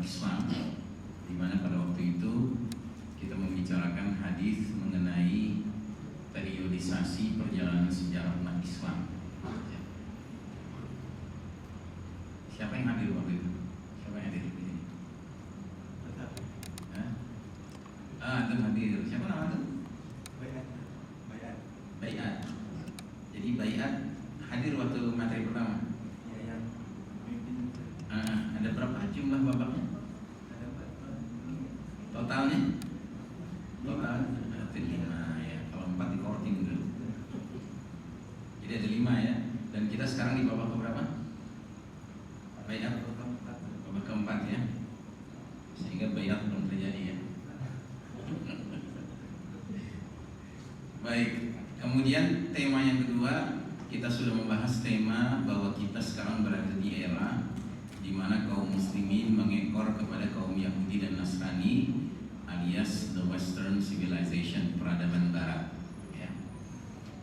umat Islam, di mana pada waktu itu kita membicarakan hadis mengenai periodisasi perjalanan sejarah umat Islam. Siapa yang hadir waktu itu? Siapa yang hadir di sini? Itu hadir. Siapa nama itu? Bayat. Jadi Bayat hadir waktu materi pertama. Ada berapa jumlah babaknya? Totalnya? Total ada 5 ya. Kalau 4 di korting dulu. Jadi ada 5 ya. Dan kita sekarang di babak keberapa? Bayat babak keempat ya. Sehingga bayat belum terjadi ya. Baik. Kemudian tema yang kedua, kita sudah membahas tema bahwa kita sekarang berada di era di mana kaum muslimin mengekor kepada kaum Yahudi dan Nasrani alias the Western Civilization, peradaban Barat. Ya.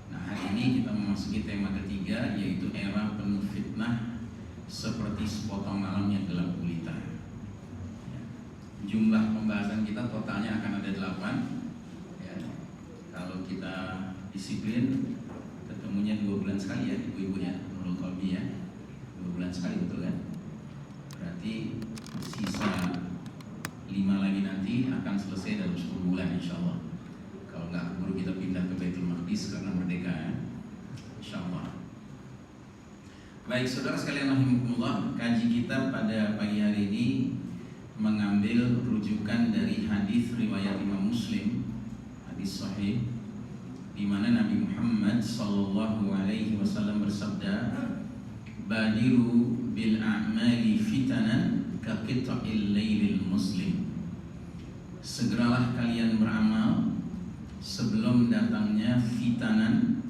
Nah, hari ini kita memasuki tema ketiga, yaitu era penuh fitnah seperti sepotong malam yang gelap gulita. Ya. Jumlah pembahasan kita totalnya akan ada 8. Ya. Kalau kita disiplin, ketemunya 2 bulan sekali ya, ibu-ibu ya, menurut Kolbi ya, 2 bulan sekali, betul kan? Berarti sisa 5 lagi nanti akan selesai dalam 10 bulan insya Allah. Kalau nggak keburu kita pindah ke Baitul Maqdis karena merdeka ya, insya Allah. Baik saudara sekalian rahimakumullah, kaji kita pada pagi hari ini mengambil rujukan dari hadis riwayat Imam Muslim, hadis sahih, di mana Nabi Muhammad SAW bersabda, "Badiru bil a'mali fitanan ka qita'il lailil muslim." Segeralah kalian beramal sebelum datangnya fitanan,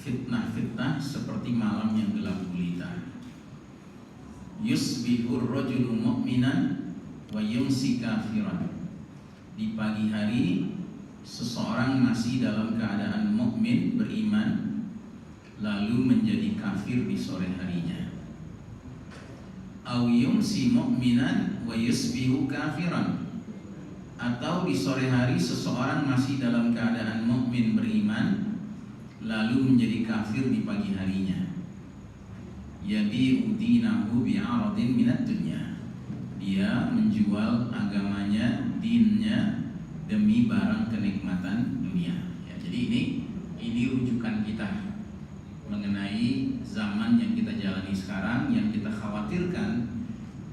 fitnah-fitnah seperti malam yang gelap gulita. Yusbihur rajulu mu'minan wa yumsi kafiran. Di pagi hari seseorang masih dalam keadaan mukmin, beriman, lalu menjadi kafir di sore harinya. Aw yumsi mu'minan wa yusbihu kafiran. Atau di sore hari seseorang masih dalam keadaan mukmin, beriman, lalu menjadi kafir di pagi harinya. Yabi'u dinahu bi'aradin minad dunya. Dia menjual agamanya, dinnya, demi barang kenikmatan dunia. Ya, jadi ini rujukan kita mengenai zaman yang kita jalani sekarang, yang kita khawatirkan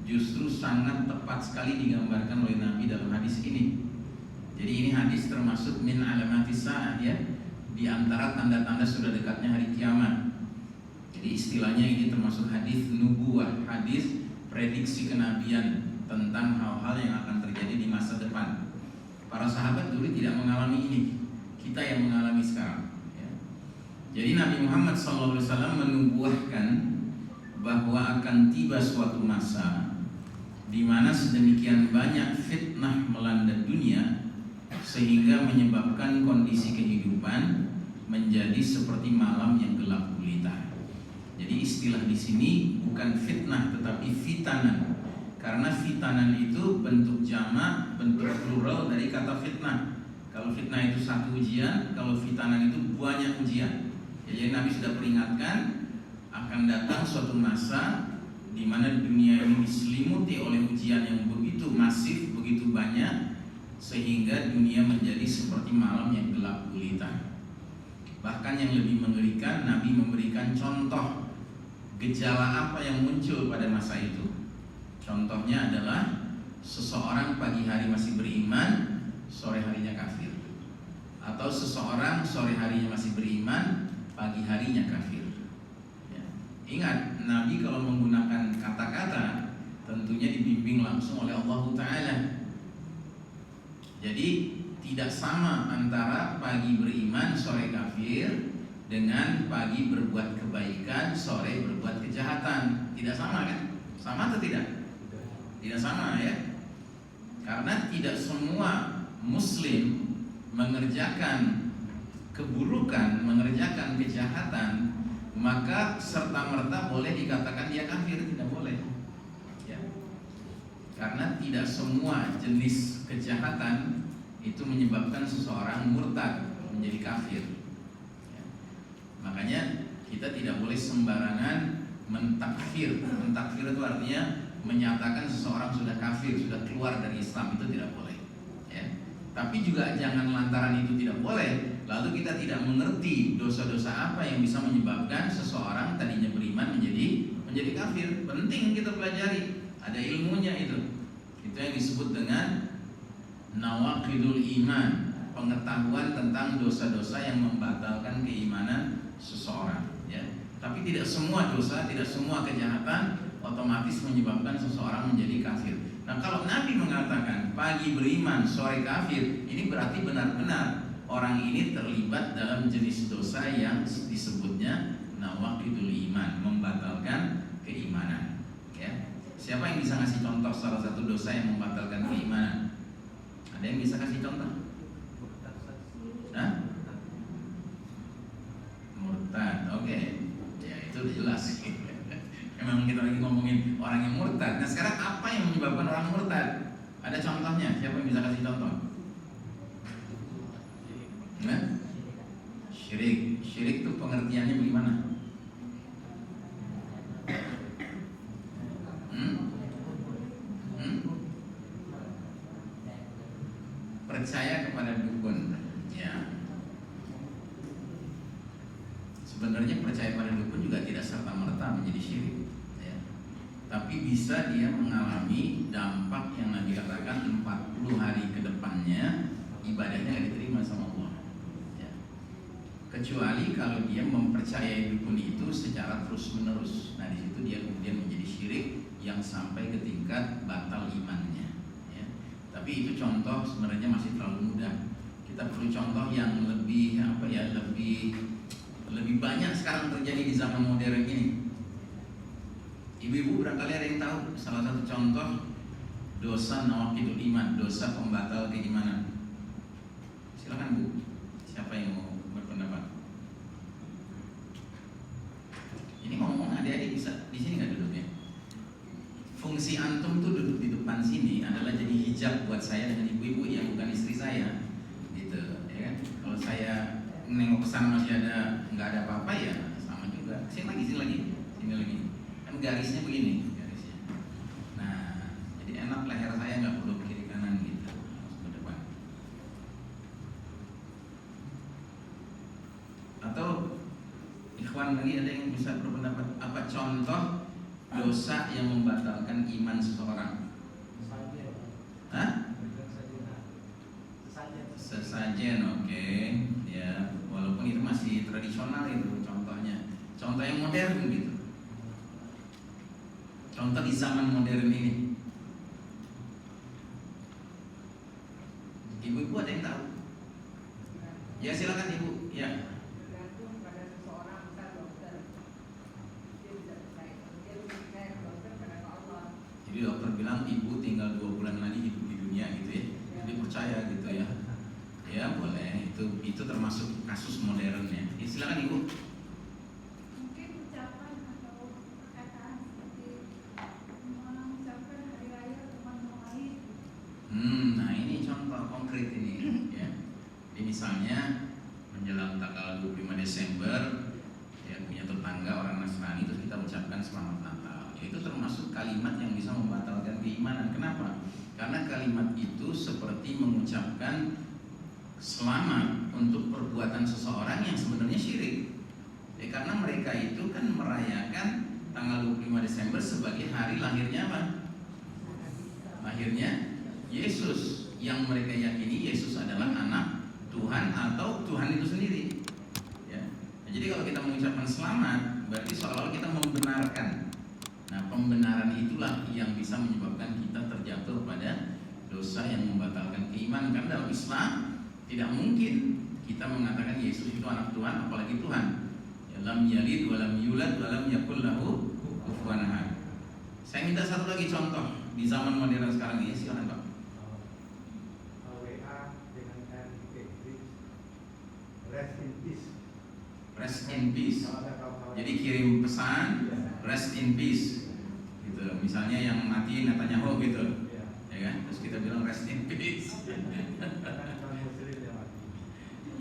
justru sangat tepat sekali digambarkan oleh Nabi dalam hadis ini. Jadi ini hadis termasuk min alamatis sa'ah ya, di antara tanda-tanda sudah dekatnya hari kiamat. Jadi istilahnya ini termasuk hadis nubuwah, hadis prediksi kenabian tentang hal-hal yang akan terjadi di masa depan. Para sahabat dulu tidak mengalami ini, kita yang mengalami sekarang. Ya. Jadi Nabi Muhammad SAW menubuahkan bahwa akan tiba suatu masa di mana sedemikian banyak fitnah melanda dunia sehingga menyebabkan kondisi kehidupan menjadi seperti malam yang gelap gulita. Jadi istilah di sini bukan fitnah tetapi fitanan. Karena fitanan itu bentuk jamak, bentuk plural dari kata fitnah. Kalau fitnah itu satu ujian, kalau fitanan itu banyak ujian. Jadi Nabi sudah peringatkan akan datang suatu masa di mana dunia ini diselimuti oleh ujian yang begitu masif, begitu banyak, sehingga dunia menjadi seperti malam yang gelap gulita. Bahkan yang lebih mengerikan, Nabi memberikan contoh gejala apa yang muncul pada masa itu. Contohnya adalah seseorang pagi hari masih beriman, sore harinya kafir. Atau seseorang sore harinya masih beriman, pagi harinya kafir. Ya. Ingat, Nabi kalau menggunakan kata-kata tentunya dibimbing langsung oleh Allah Ta'ala. Jadi tidak sama antara pagi beriman, sore kafir, dengan pagi berbuat kebaikan, sore berbuat kejahatan. Tidak sama kan? Sama atau tidak? Tidak sama ya. Karena tidak semua muslim mengerjakan keburukan, mengerjakan kejahatan, maka serta-merta boleh dikatakan dia kafir, tidak boleh. Ya. Karena tidak semua jenis kejahatan itu menyebabkan seseorang murtad, menjadi kafir. Ya. Makanya kita tidak boleh sembarangan mentakfir. Mentakfir itu artinya menyatakan seseorang sudah kafir, sudah keluar dari Islam, itu tidak boleh. Ya. Tapi juga jangan lantaran itu tidak boleh, lalu kita tidak mengerti dosa-dosa apa yang bisa menyebabkan seseorang tadinya beriman menjadi kafir. Penting kita pelajari, ada ilmunya itu. Itu yang disebut dengan nawaqidul iman, pengetahuan tentang dosa-dosa yang membatalkan keimanan seseorang. Ya. Tapi tidak semua dosa, tidak semua kejahatan otomatis menyebabkan seseorang menjadi kafir. Nah, kalau Nabi mengatakan pagi beriman, sore kafir, ini berarti benar-benar orang ini terlibat dalam jenis dosa yang disebutnya nawaqidul iman, membatalkan keimanan. Ya. Siapa yang bisa ngasih contoh salah satu dosa yang membatalkan keimanan? Ada yang bisa kasih contoh? Hah? Murtad, oke. Ya itu udah jelas. Memang kita lagi ngomongin orang yang murtad. Nah sekarang apa yang menyebabkan orang murtad? Ada contohnya? Siapa yang bisa kasih contoh? Nah? Syirik. Syirik itu pengertiannya bagaimana? Percaya kepada dukun. Ya. Sebenarnya percaya pada dukun juga tidak serta-merta menjadi syirik. Ya. Tapi bisa dia mengalami dampak yang Nabi katakan 40 hari ke depannya ibadahnya tidak diterima sama Allah. Ya. Kecuali kalau dia mempercayai dukun itu secara terus-menerus. Nah di situ dia kemudian menjadi syirik yang sampai ke tingkat batal imannya. Tapi itu contoh sebenarnya masih terlalu mudah. Kita perlu contoh yang lebih lebih banyak sekarang terjadi di zaman modern ini. Ibu-ibu barangkali ada yang tahu salah satu contoh dosa nawaqidul iman, dosa pembatal keimanan. Silakan Bu. Siapa yang mau berpendapat? Ini ngomong adik-adik bisa di sini nggak duduknya? Fungsi antum tuh duduk di depan sini adalah jadi hijab buat saya dengan ibu-ibu yang bukan istri saya, gitu, ya kan? Kalau saya nengok ke sana masih ada nggak ada apa-apa ya sama juga. Sini lagi, kan garisnya begini, garisnya. Nah, jadi enak leher saya nggak perlu kiri kanan gitu, harus ke depan. Atau ikhwan lagi ada yang bisa berpendapat apa contoh dosa yang membatalkan iman seseorang? Hah? Sesajen, oke. Ya, walaupun itu masih tradisional itu contohnya. Contoh yang modern gitu. Contoh di zaman modern ini. Ibu-ibu ada yang tahu? Ya silakan Ibu. Ya. Jadi dokter bilang ibu tinggal 2 bulan lagi hidup di dunia gitu ya. Jadi percaya gitu ya. Ya boleh, itu termasuk kasus modernnya. Ya, silakan Ibu. Mungkin ucapan atau perkataan seperti mengucapkan hari raya teman lain. Nah ini contoh konkret ini ya. Jadi misalnya menjelang tanggal 25 Desember ya punya tetangga orang Nasrani terus kita ucapkan selamat Natal. Itu termasuk kalimat yang bisa membatalkan keimanan. Kenapa? Karena kalimat itu seperti mengucapkan selamat untuk perbuatan seseorang yang sebenarnya syirik. Ya, karena mereka itu kan merayakan tanggal 25 Desember sebagai hari lahirnya apa? Lahirnya Yesus. Yang mereka yakini Yesus adalah anak Tuhan atau Tuhan itu sendiri. Ya. Nah, jadi kalau kita mengucapkan selamat, berarti seolah-olah kita membenarkan. Nah, pembenaran itulah yang bisa menyebabkan kita terjatuh pada dosa yang membatalkan keimanan. Karena dalam Islam tidak mungkin kita mengatakan Yesus itu anak Tuhan, apalagi Tuhan. Ya, lam yalid wa lam yulad wa lam yakul lahu kufuwan ahad. Saya minta satu lagi contoh di zaman modern sekarang ini, silakan Pak. WA dengan rest in peace. Rest in peace. Jadi kirim pesan rest in peace gitu. Misalnya yang mati Netanyahu gitu. ya kan? Terus kita bilang rest in peace.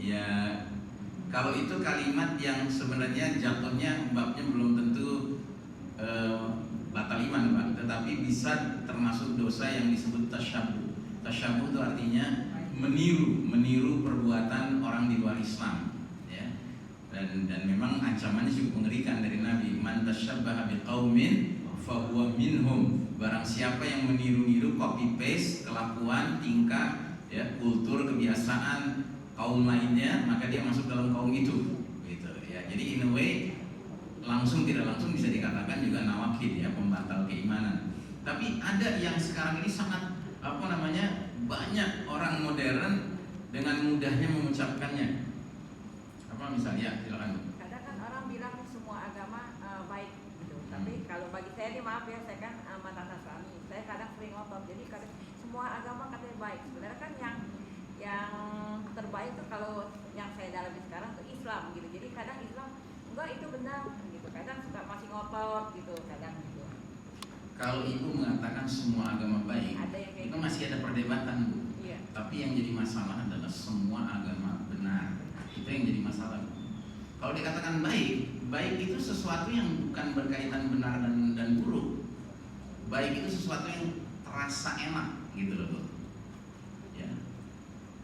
Ya, kalau itu kalimat yang sebenarnya jatuhnya babnya belum tentu batal iman, Pak, tetapi bisa termasuk dosa yang disebut tasyabuh. Tasyabuh itu artinya meniru perbuatan orang di luar Islam, ya. Dan memang ancamannya cukup mengerikan dari Nabi, man tasyabbaha biqaumin fahuwa minhum. Barang siapa yang meniru-niru, copy paste kelakuan, tingkah, ya, kultur, kebiasaan kaum lainnya, maka dia masuk dalam kaum itu, gitu ya. Jadi in a way langsung tidak langsung bisa dikatakan juga nawakid, ya, pembatal keimanan. Tapi ada yang sekarang ini sangat banyak orang modern dengan mudahnya mengucapkannya. Apa misalnya? Silakan. Kadang kan orang bilang semua agama baik gitu. Tapi kalau bagi saya ini, maaf ya, saya kan mantan Nasrani. Saya kadang sering ngotot. Jadi kadang semua agama katanya baik. Sebenarnya kan yang terbaik itu kalau yang saya dalami sekarang itu Islam gitu. Jadi kadang Islam enggak itu benar gitu. Kadang suka masih ngotot gitu, kadang gitu. Kalau Ibu mengatakan semua agama baik, itu masih ada perdebatan, Bu. Iya. Tapi yang jadi masalah adalah semua agama benar. Itu yang jadi masalah, Bu. Kalau dikatakan baik itu sesuatu yang bukan berkaitan benar dan buruk. Baik itu sesuatu yang terasa enak, gitu loh, Bu. Ya.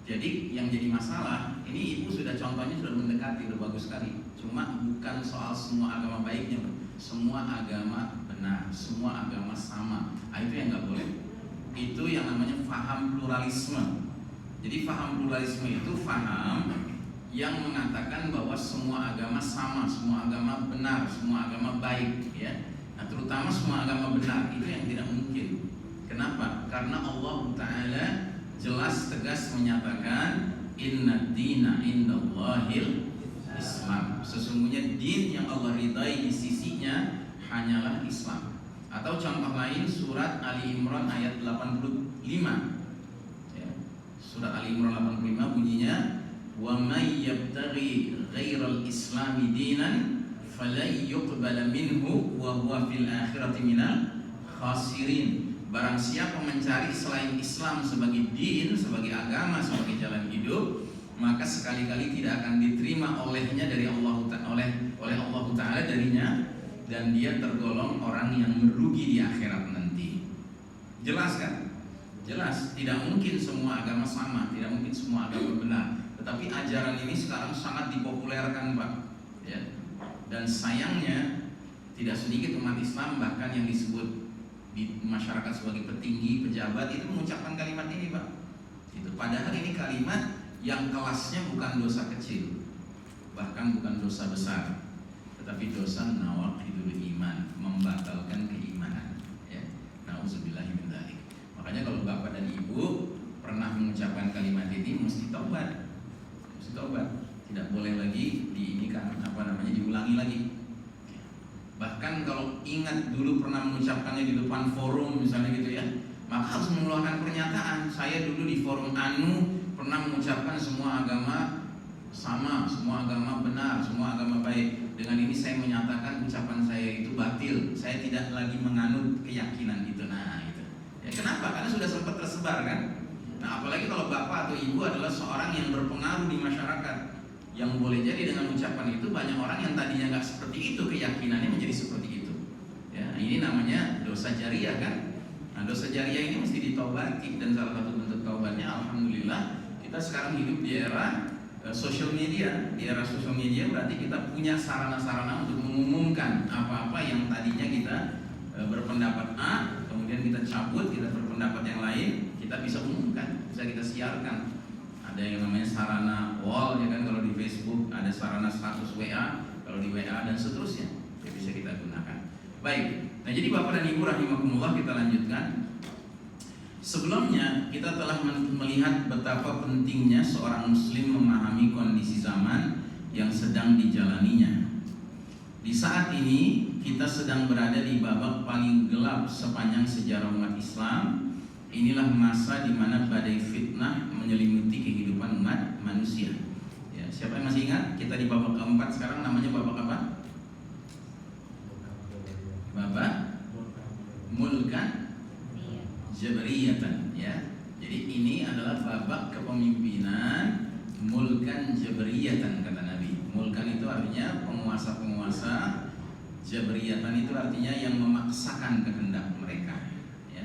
Jadi yang jadi masalah, ini Ibu sudah contohnya sudah mendekati, sudah bagus sekali. Cuma bukan soal semua agama baiknya, Bu. Semua agama benar, semua agama sama. Itu yang nggak boleh. Itu yang namanya faham pluralisme. Jadi faham pluralisme itu faham yang mengatakan bahwa semua agama sama, semua agama benar, semua agama baik, ya. Nah, terutama semua agama benar, itu yang tidak mungkin. Kenapa? Karena Allah Ta'ala jelas tegas menyatakan inna dina indallahil Islam. Sesungguhnya din yang Allah ridai di sisinya hanyalah Islam. Atau contoh lain surat Ali Imran ayat 85. Ya. Surat Ali Imran 85 bunyinya wa may yabtaghi ghairal islami dinan falan yuqbala minhu wa huwa fil akhirati minal khasirin. Barang siapa mencari selain Islam sebagai din, sebagai agama, sebagai jalan hidup, maka sekali-kali tidak akan diterima olehnya dari Allah oleh Allah Ta'ala darinya, dan dia tergolong orang yang merugi di akhirat nanti. Jelas kan? Jelas, tidak mungkin semua agama sama, tidak mungkin semua agama benar. Tetapi ajaran ini sekarang sangat dipopulerkan, Pak, ya. Dan sayangnya tidak sedikit umat Islam bahkan yang disebut di masyarakat sebagai petinggi, pejabat itu mengucapkan kalimat ini, Pak. Itu padahal ini kalimat yang kelasnya bukan dosa kecil, bahkan bukan dosa besar, tetapi dosa nawaqidul iman, membatalkan keimanan, ya. Nauzubillahi min dzalik. Makanya kalau Bapak dan Ibu pernah mengucapkan kalimat ini mesti taubat. Mesti taubat. Tidak boleh lagi diulangi lagi. Bahkan kalau ingat dulu pernah mengucapkannya di depan forum misalnya gitu ya, maka harus mengeluarkan pernyataan. Saya dulu di forum Anu pernah mengucapkan semua agama sama, semua agama benar, semua agama baik. Dengan ini saya menyatakan ucapan saya itu batil. Saya tidak lagi menganut keyakinan itu. Nah, itu. Ya, kenapa? Karena sudah sempat tersebar kan. Nah, apalagi kalau Bapak atau Ibu adalah seorang yang berpengaruh di masyarakat, yang boleh jadi dengan ucapan itu banyak orang yang tadinya nggak seperti itu keyakinannya menjadi seperti itu. Ya, ini namanya dosa jariah kan. Nah, dosa jariah ini mesti ditaubati, dan salah satu bentuk taubatnya, alhamdulillah, kita sekarang hidup di era sosial media. Di era sosial media berarti kita punya sarana-sarana untuk mengumumkan apa-apa yang tadinya kita berpendapat A, kemudian kita cabut, kita berpendapat yang lain, kita bisa umumkan, bisa kita siarkan. Ada yang namanya sarana wall, ya kan, kalau di Facebook, ada sarana status WA, kalau di WA dan seterusnya, ya bisa kita gunakan. Baik, nah jadi Bapak dan Ibu rahimakumullah, kita lanjutkan. Sebelumnya kita telah melihat betapa pentingnya seorang muslim memahami kondisi zaman yang sedang dijalaninya. Di saat ini kita sedang berada di babak paling gelap sepanjang sejarah umat Islam. Inilah masa di mana badai fitnah menyelimuti kehidupan umat manusia. Ya, siapa yang masih ingat? Kita di babak keempat sekarang, namanya babak apa? Babak mulkan jabriyatan, ya. Jadi ini adalah babak kepemimpinan mulkan jabriyatan, kata Nabi. Mulkan itu artinya penguasa-penguasa, jabriyatan itu artinya yang memaksakan kehendak mereka, ya.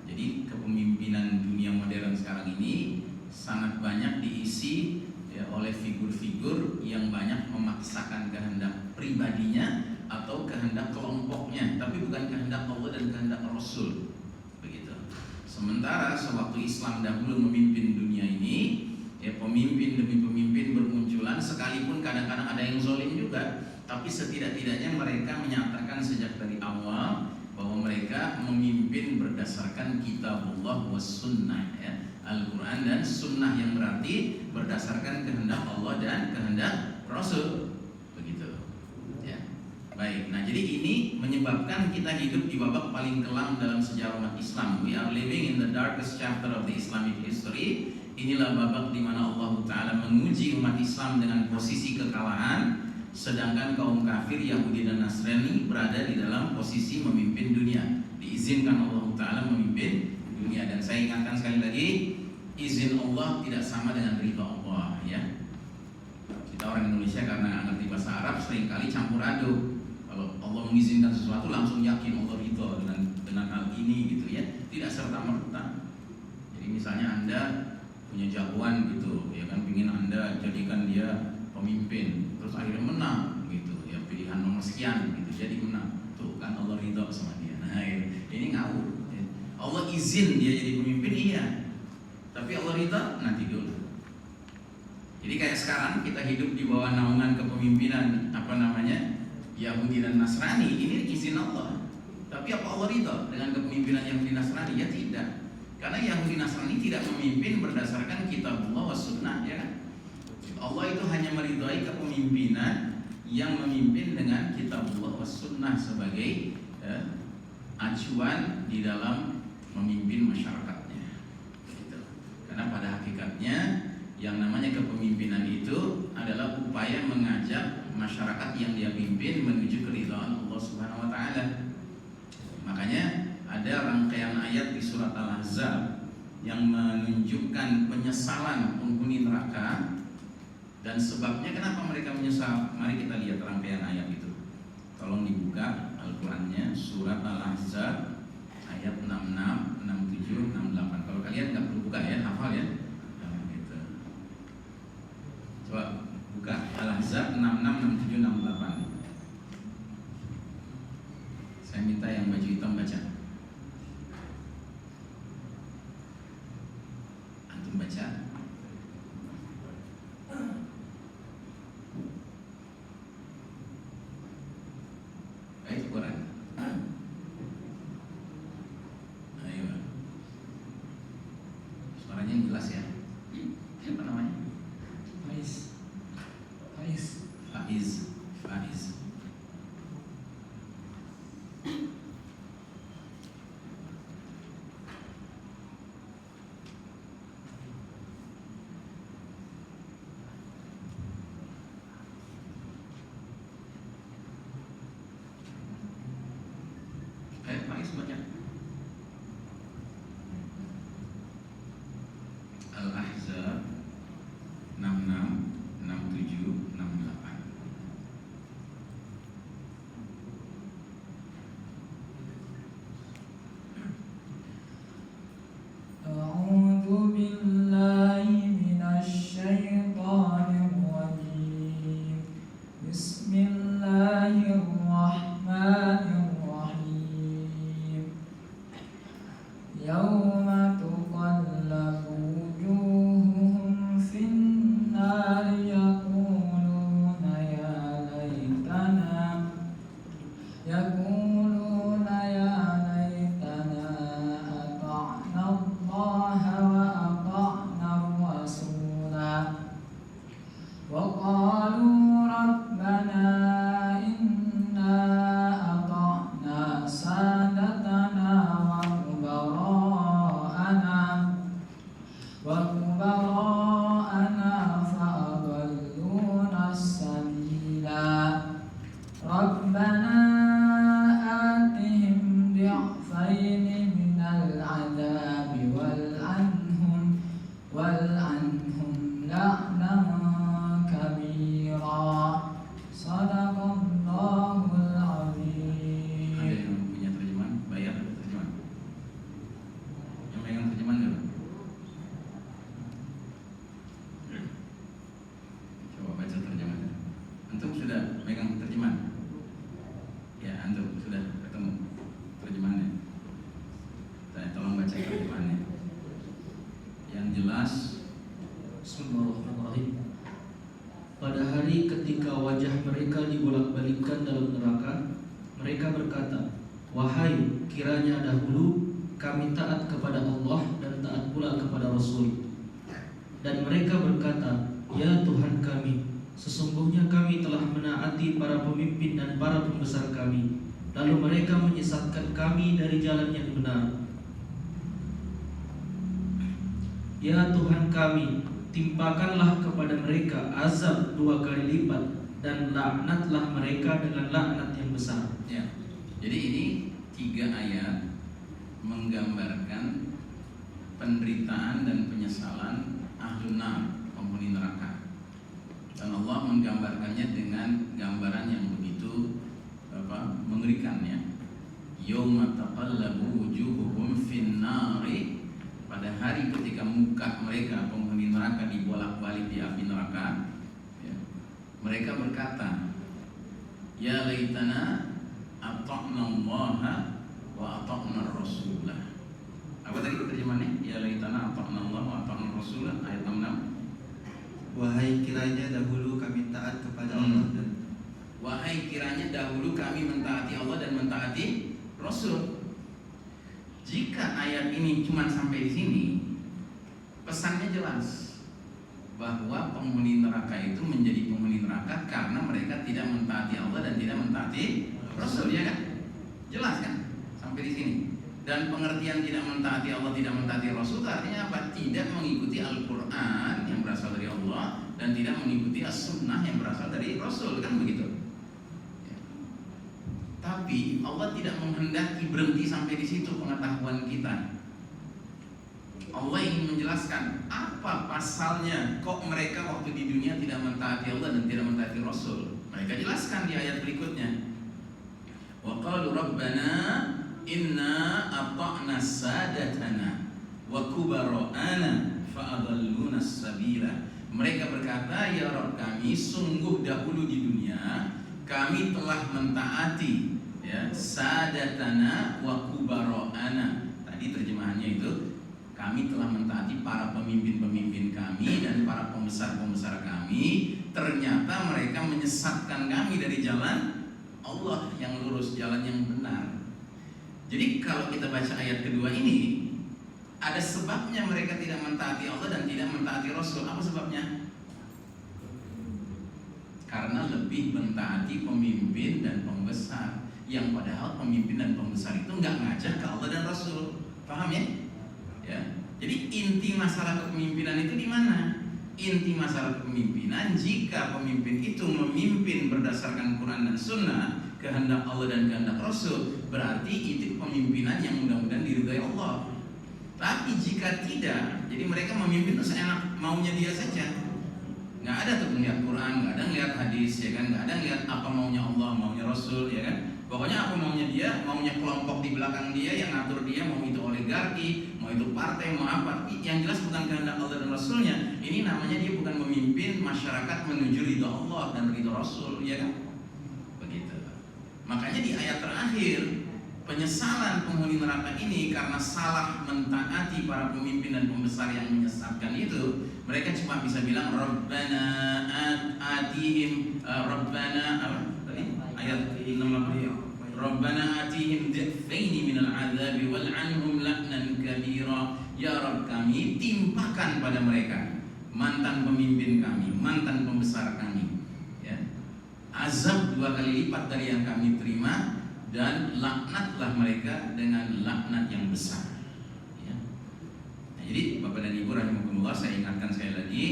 Jadi kepemimpinan dunia modern sekarang ini sangat banyak diisi ya, oleh figur-figur yang banyak memaksakan kehendak pribadinya atau kehendak kelompoknya, tapi bukan kehendak Allah dan kehendak Rasul, begitu. Sementara sewaktu Islam dahulu memimpin dunia ini, ya, pemimpin demi pemimpin bermunculan, sekalipun kadang-kadang ada yang zalim juga, tapi setidak-tidaknya mereka menyatakan sejak dari awal bahwa mereka memimpin berdasarkan kitabullah was sunnah, ya, Al-Quran dan sunnah, yang berarti berdasarkan kehendak Allah dan kehendak Rasul, begitu, ya. Baik, nah jadi ini menyebabkan kita hidup di babak paling kelam dalam sejarah umat Islam. We are living in the darkest chapter of the Islamic history. Inilah babak di mana Allah Ta'ala menguji umat Islam dengan posisi kekalahan, sedangkan kaum kafir Yahudi dan Nasrani berada di dalam posisi memimpin dunia. Diizinkan Allah Ta'ala memimpin dunia. Dan saya ingatkan sekali lagi, izin Allah tidak sama dengan ridha Allah, ya. Kita orang Indonesia karena nggak ngerti bahasa Arab seringkali campur aduk. Kalau Allah mengizinkan sesuatu langsung yakin Allah ridha dengan hal ini, gitu ya. Tidak serta merta. Jadi misalnya Anda punya jagoan gitu, ya kan, pingin Anda jadikan dia pemimpin, terus akhirnya menang gitu, ya, pilihan nomor sekian gitu, jadi menang, tuh kan Allah ridho sama dia. Nah ini ngawur, ya. Allah izin dia jadi pemimpin, iya, tapi Allah ridho nanti dulu. Jadi kayak sekarang kita hidup di bawah naungan kepemimpinan Yahudi dan Nasrani, ini izin Allah. Tapi apa Allah ridho dengan kepemimpinan Yahudi dan Nasrani? Ya tidak. Karena Yahudi Nasrani tidak memimpin berdasarkan kitabullah was sunnah, ya kan? Allah itu hanya meridhai kepemimpinan yang memimpin dengan kitabullah was sunnah sebagai acuan di dalam memimpin masyarakatnya, gitu. Karena pada hakikatnya yang namanya kepemimpinan itu adalah upaya mengajak masyarakat yang dia pimpin menuju keridhaan Allah Subhanahu wa taala. Makanya ada rangkaian ayat di surat Al-Ahzab yang menunjukkan penyesalan penghuni neraka dan sebabnya kenapa mereka menyesal. Mari kita lihat rangkaian ayat itu. Tolong dibuka Al-Qur'annya, surat Al-Ahzab ayat 66, 67, 68. Kalau kalian nggak perlu buka ya, hafal ya. Nah, gitu. Coba buka Al-Ahzab 66, 67, 68. Saya minta yang baju hitam baca. Antum baca. Baik, Quran. Ayo. Suaranya yang jelas ya. Siapa namanya? Faiz. Faiz baca. Al-Ahzab 66, 67, 68. A'udzu billahi minasy syaithanir rajim. Bismillahirrahmanirrahim. Yauma tuqallabu wujuhuhum fin-nar yaquluna ya laitana ata'na Allah wa ata'na ar-rasula wa qalu rabbana inna ata'na sadatana wa kubara'ana wajah mereka dibolak-balikkan dalam neraka, mereka berkata, "Wahai, kiranya dahulu kami taat kepada Allah dan taat pula kepada Rasul." Dan mereka berkata, "Ya Tuhan kami, sesungguhnya kami telah menaati para pemimpin dan para pembesar kami, lalu mereka menyesatkan kami dari jalan yang benar. Ya Tuhan kami, timpakanlah kepada mereka azab 2 kali lipat dan laknatlah mereka dengan laknat yang besar." Ya. Jadi ini 3 ayat menggambarkan penderitaan dan penyesalan ahlun nar, penghuni neraka. Dan Allah menggambarkannya dengan gambaran yang begitu mengerikan ya. Yauma taqallabu wujuhuhum fin nari, pada hari ketika muka mereka penghuni neraka dibolak-balik di api neraka ya, mereka berkata, "Ya laitana ata'na Allah wa ata'na Rasulah." Apa tadi terjemahannya? "Ya laitana ata'na Allah wa ata'na Rasulah," ayat 66. Wahai kiranya dahulu kami taat kepada Allah dan Wahai kiranya dahulu kami mentaati Allah dan mentaati Rasul. Jika ayat ini cuma sampai di sini, pesannya jelas bahwa penghuni neraka itu menjadi penghuni neraka karena mereka tidak mentaati Allah dan tidak mentaati Rasul, ya kan? Jelas kan? Sampai di sini. Dan pengertian tidak mentaati Allah, tidak mentaati Rasul artinya apa? Tidak mengikuti Al-Quran yang berasal dari Allah dan tidak mengikuti As-Sunnah yang berasal dari Rasul, kan begitu? Ya. Tapi Allah tidak menghendaki berhenti sampai di situ pengetahuan kita. Allah ingin menjelaskan apa pasalnya kok mereka waktu di dunia tidak mentaati Allah dan tidak mentaati Rasul. Mereka jelaskan di ayat berikutnya. Wa qalu rabbana inna ata'na sadatana wa kubara'ana fa'adalluna sabila. Mereka berkata, "Ya Rabb kami, sungguh dahulu di dunia kami telah mentaati ya sadatana wa kubara'ana." Tadi terjemahannya itu, kami telah mentaati para pemimpin-pemimpin kami dan para pembesar-pembesar kami. Ternyata mereka menyesatkan kami dari jalan Allah yang lurus, jalan yang benar. Jadi kalau kita baca ayat kedua ini, ada sebabnya mereka tidak mentaati Allah dan tidak mentaati Rasul. Apa sebabnya? Karena lebih mentaati pemimpin dan pembesar, yang padahal pemimpin dan pembesar itu nggak ngajak ke Allah dan Rasul. Paham ya? Ya. Jadi inti masalah kepemimpinan itu di mana? Inti masalah kepemimpinan, jika pemimpin itu memimpin berdasarkan Quran dan Sunnah, kehendak Allah dan kehendak Rasul, berarti itu kepemimpinan yang mudah-mudahan diridhai Allah. Tapi jika tidak, jadi mereka memimpin itu seenak maunya dia saja. Nggak ada tuh ngeliat Quran, nggak ada ngeliat hadis, ya kan? Nggak ada ngeliat apa maunya Allah, maunya Rasul, ya kan? Pokoknya apa maunya dia, maunya kelompok di belakang dia yang ngatur dia, mau itu oligarki, mau itu partai, mau apa. Yang jelas bukan kehendak Allah dan Rasulnya. Ini namanya dia bukan memimpin masyarakat menuju ridha Allah dan ridha Rasul, ya kan? Begitu. Makanya di ayat terakhir, penyesalan penghuni neraka ini karena salah mentaati para pemimpin dan pembesar yang menyesatkan itu, mereka cuma bisa bilang Rabbana atihim Rabbana apa? Ayat 68. Rabbana atihim dhi'faini minal adzabi wal'anhum la'nan kabira. Ya Rabb kami, timpakan pada mereka mantan pemimpin kami, mantan pembesar kami, ya. Azab 2 kali lipat dari yang kami terima, dan laknatlah mereka dengan laknat yang besar, ya. Nah, jadi Bapak dan Ibu rahimakumullah, saya ingatkan sekali lagi,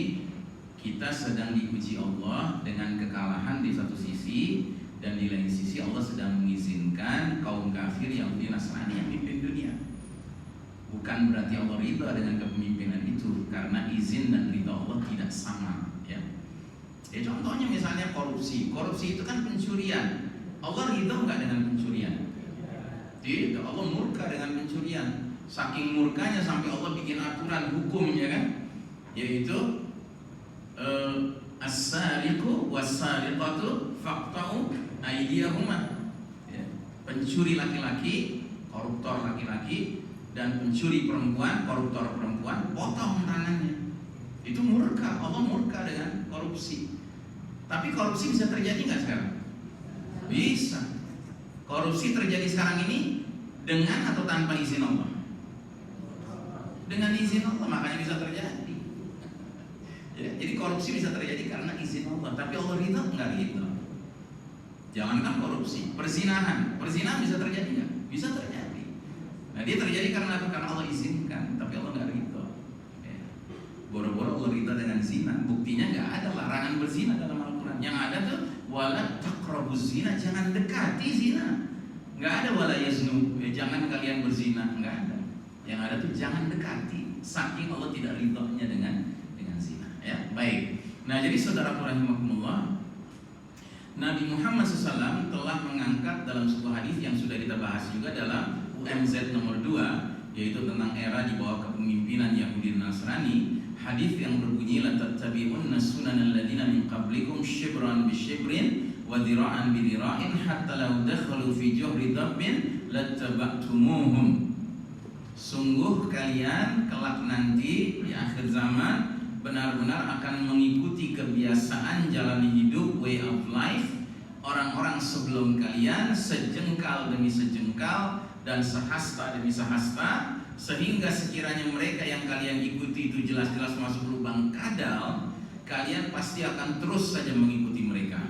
kita sedang diuji Allah dengan kekalahan di satu sisi, dan di lain sisi Allah sedang mengizinkan kaum kafir Yahudi Nasrani yang mimpin dunia. Bukan berarti Allah ridha dengan kepemimpinan itu, karena izin dan ridha Allah tidak sama, ya. Ya contohnya misalnya korupsi. Korupsi itu kan pencurian. Allah ridha nggak dengan pencurian? Tidak, Allah murka dengan pencurian. Saking murkanya sampai Allah bikin aturan hukum, ya kan? Yaitu as-sariqu was-sariqatu faqta'u aydiyahuma. Ya. Pencuri laki-laki, koruptor laki-laki, dan pencuri perempuan, koruptor perempuan, potong tangannya. Itu murka, Allah murka dengan korupsi. Tapi korupsi bisa terjadi nggak sekarang? Bisa. Korupsi terjadi sekarang ini dengan atau tanpa izin Allah? Dengan izin Allah, makanya bisa terjadi. Ya, jadi korupsi bisa terjadi karena izin Allah, tapi Allah ridha nggak ridha. Jangankan korupsi, perzinahan bisa terjadi nggak? Bisa terjadi. Nah, dia terjadi karena apa? Karena Allah izinkan, tapi Allah nggak ridha. Ya. Boro-boro Allah ridha dengan zina, buktinya nggak ada larangan berzina dalam Al-Quran. Yang ada tuh wala taqrabuz zina, jangan dekati zina. Nggak ada wala yaznu, jangan kalian berzina, nggak ada. Yang ada tuh jangan dekati. Saking Allah tidak ridhonya dengan zina. Ya, baik. Nah, jadi saudara rahimakumullah, Nabi Muhammad SAW telah mengangkat dalam sebuah hadis yang sudah kita bahas juga dalam UMZ nomor 2, yaitu tentang era di bawah kepemimpinan Yahudi dan Nasrani. Hadis yang berbunyi la tattabi'unna sunanal ladzina min qablikum shibran bi shibrin wa dhira'an bi dhira'in hatta law dakhalu fi juhri dabbin lattaba'tumuhum. Sungguh kalian kelak nanti di akhir zaman benar-benar akan mengikuti kebiasaan jalan hidup, way of life orang-orang sebelum kalian, sejengkal demi sejengkal dan sehasta demi sehasta, sehingga sekiranya mereka yang kalian ikuti itu jelas-jelas masuk lubang kadal, kalian pasti akan terus saja mengikuti mereka.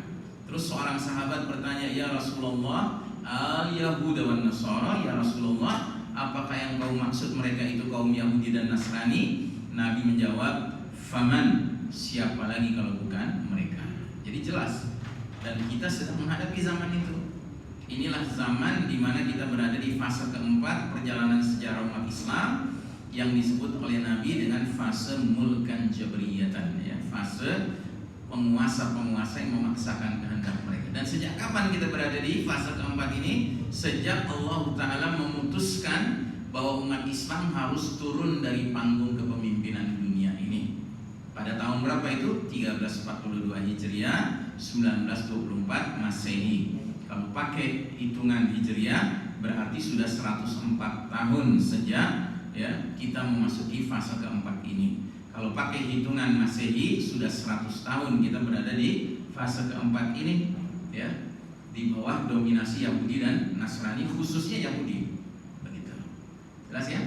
Terus seorang sahabat bertanya, ya Rasulullah, al-Yahuda wan Nasara, ya Rasulullah, apakah yang kau maksud mereka itu kaum Yahudi dan Nasrani? Nabi menjawab, faman, siapa lagi kalau bukan mereka. Jadi jelas. Dan kita sedang menghadapi zaman itu. Inilah zaman di mana kita berada di fase keempat perjalanan sejarah umat Islam yang disebut oleh Nabi dengan fase mulkan jabriyatan, ya, fase penguasa-penguasa yang memaksakan kehendak mereka. Dan sejak kapan kita berada di fase keempat ini? Sejak Allah Ta'ala memutuskan bahwa umat Islam harus turun dari panggung kepemimpinan dunia ini. Pada tahun berapa itu? 1342 Hijriah, 1924 Masehi. Kalau pakai hitungan Hijriah berarti sudah 104 tahun sejak, ya, kita memasuki fase keempat ini. Kalau pakai hitungan Masehi sudah 100 tahun kita berada di fase keempat ini, ya, di bawah dominasi Yahudi dan Nasrani, khususnya Yahudi. Begitu. Jelas ya?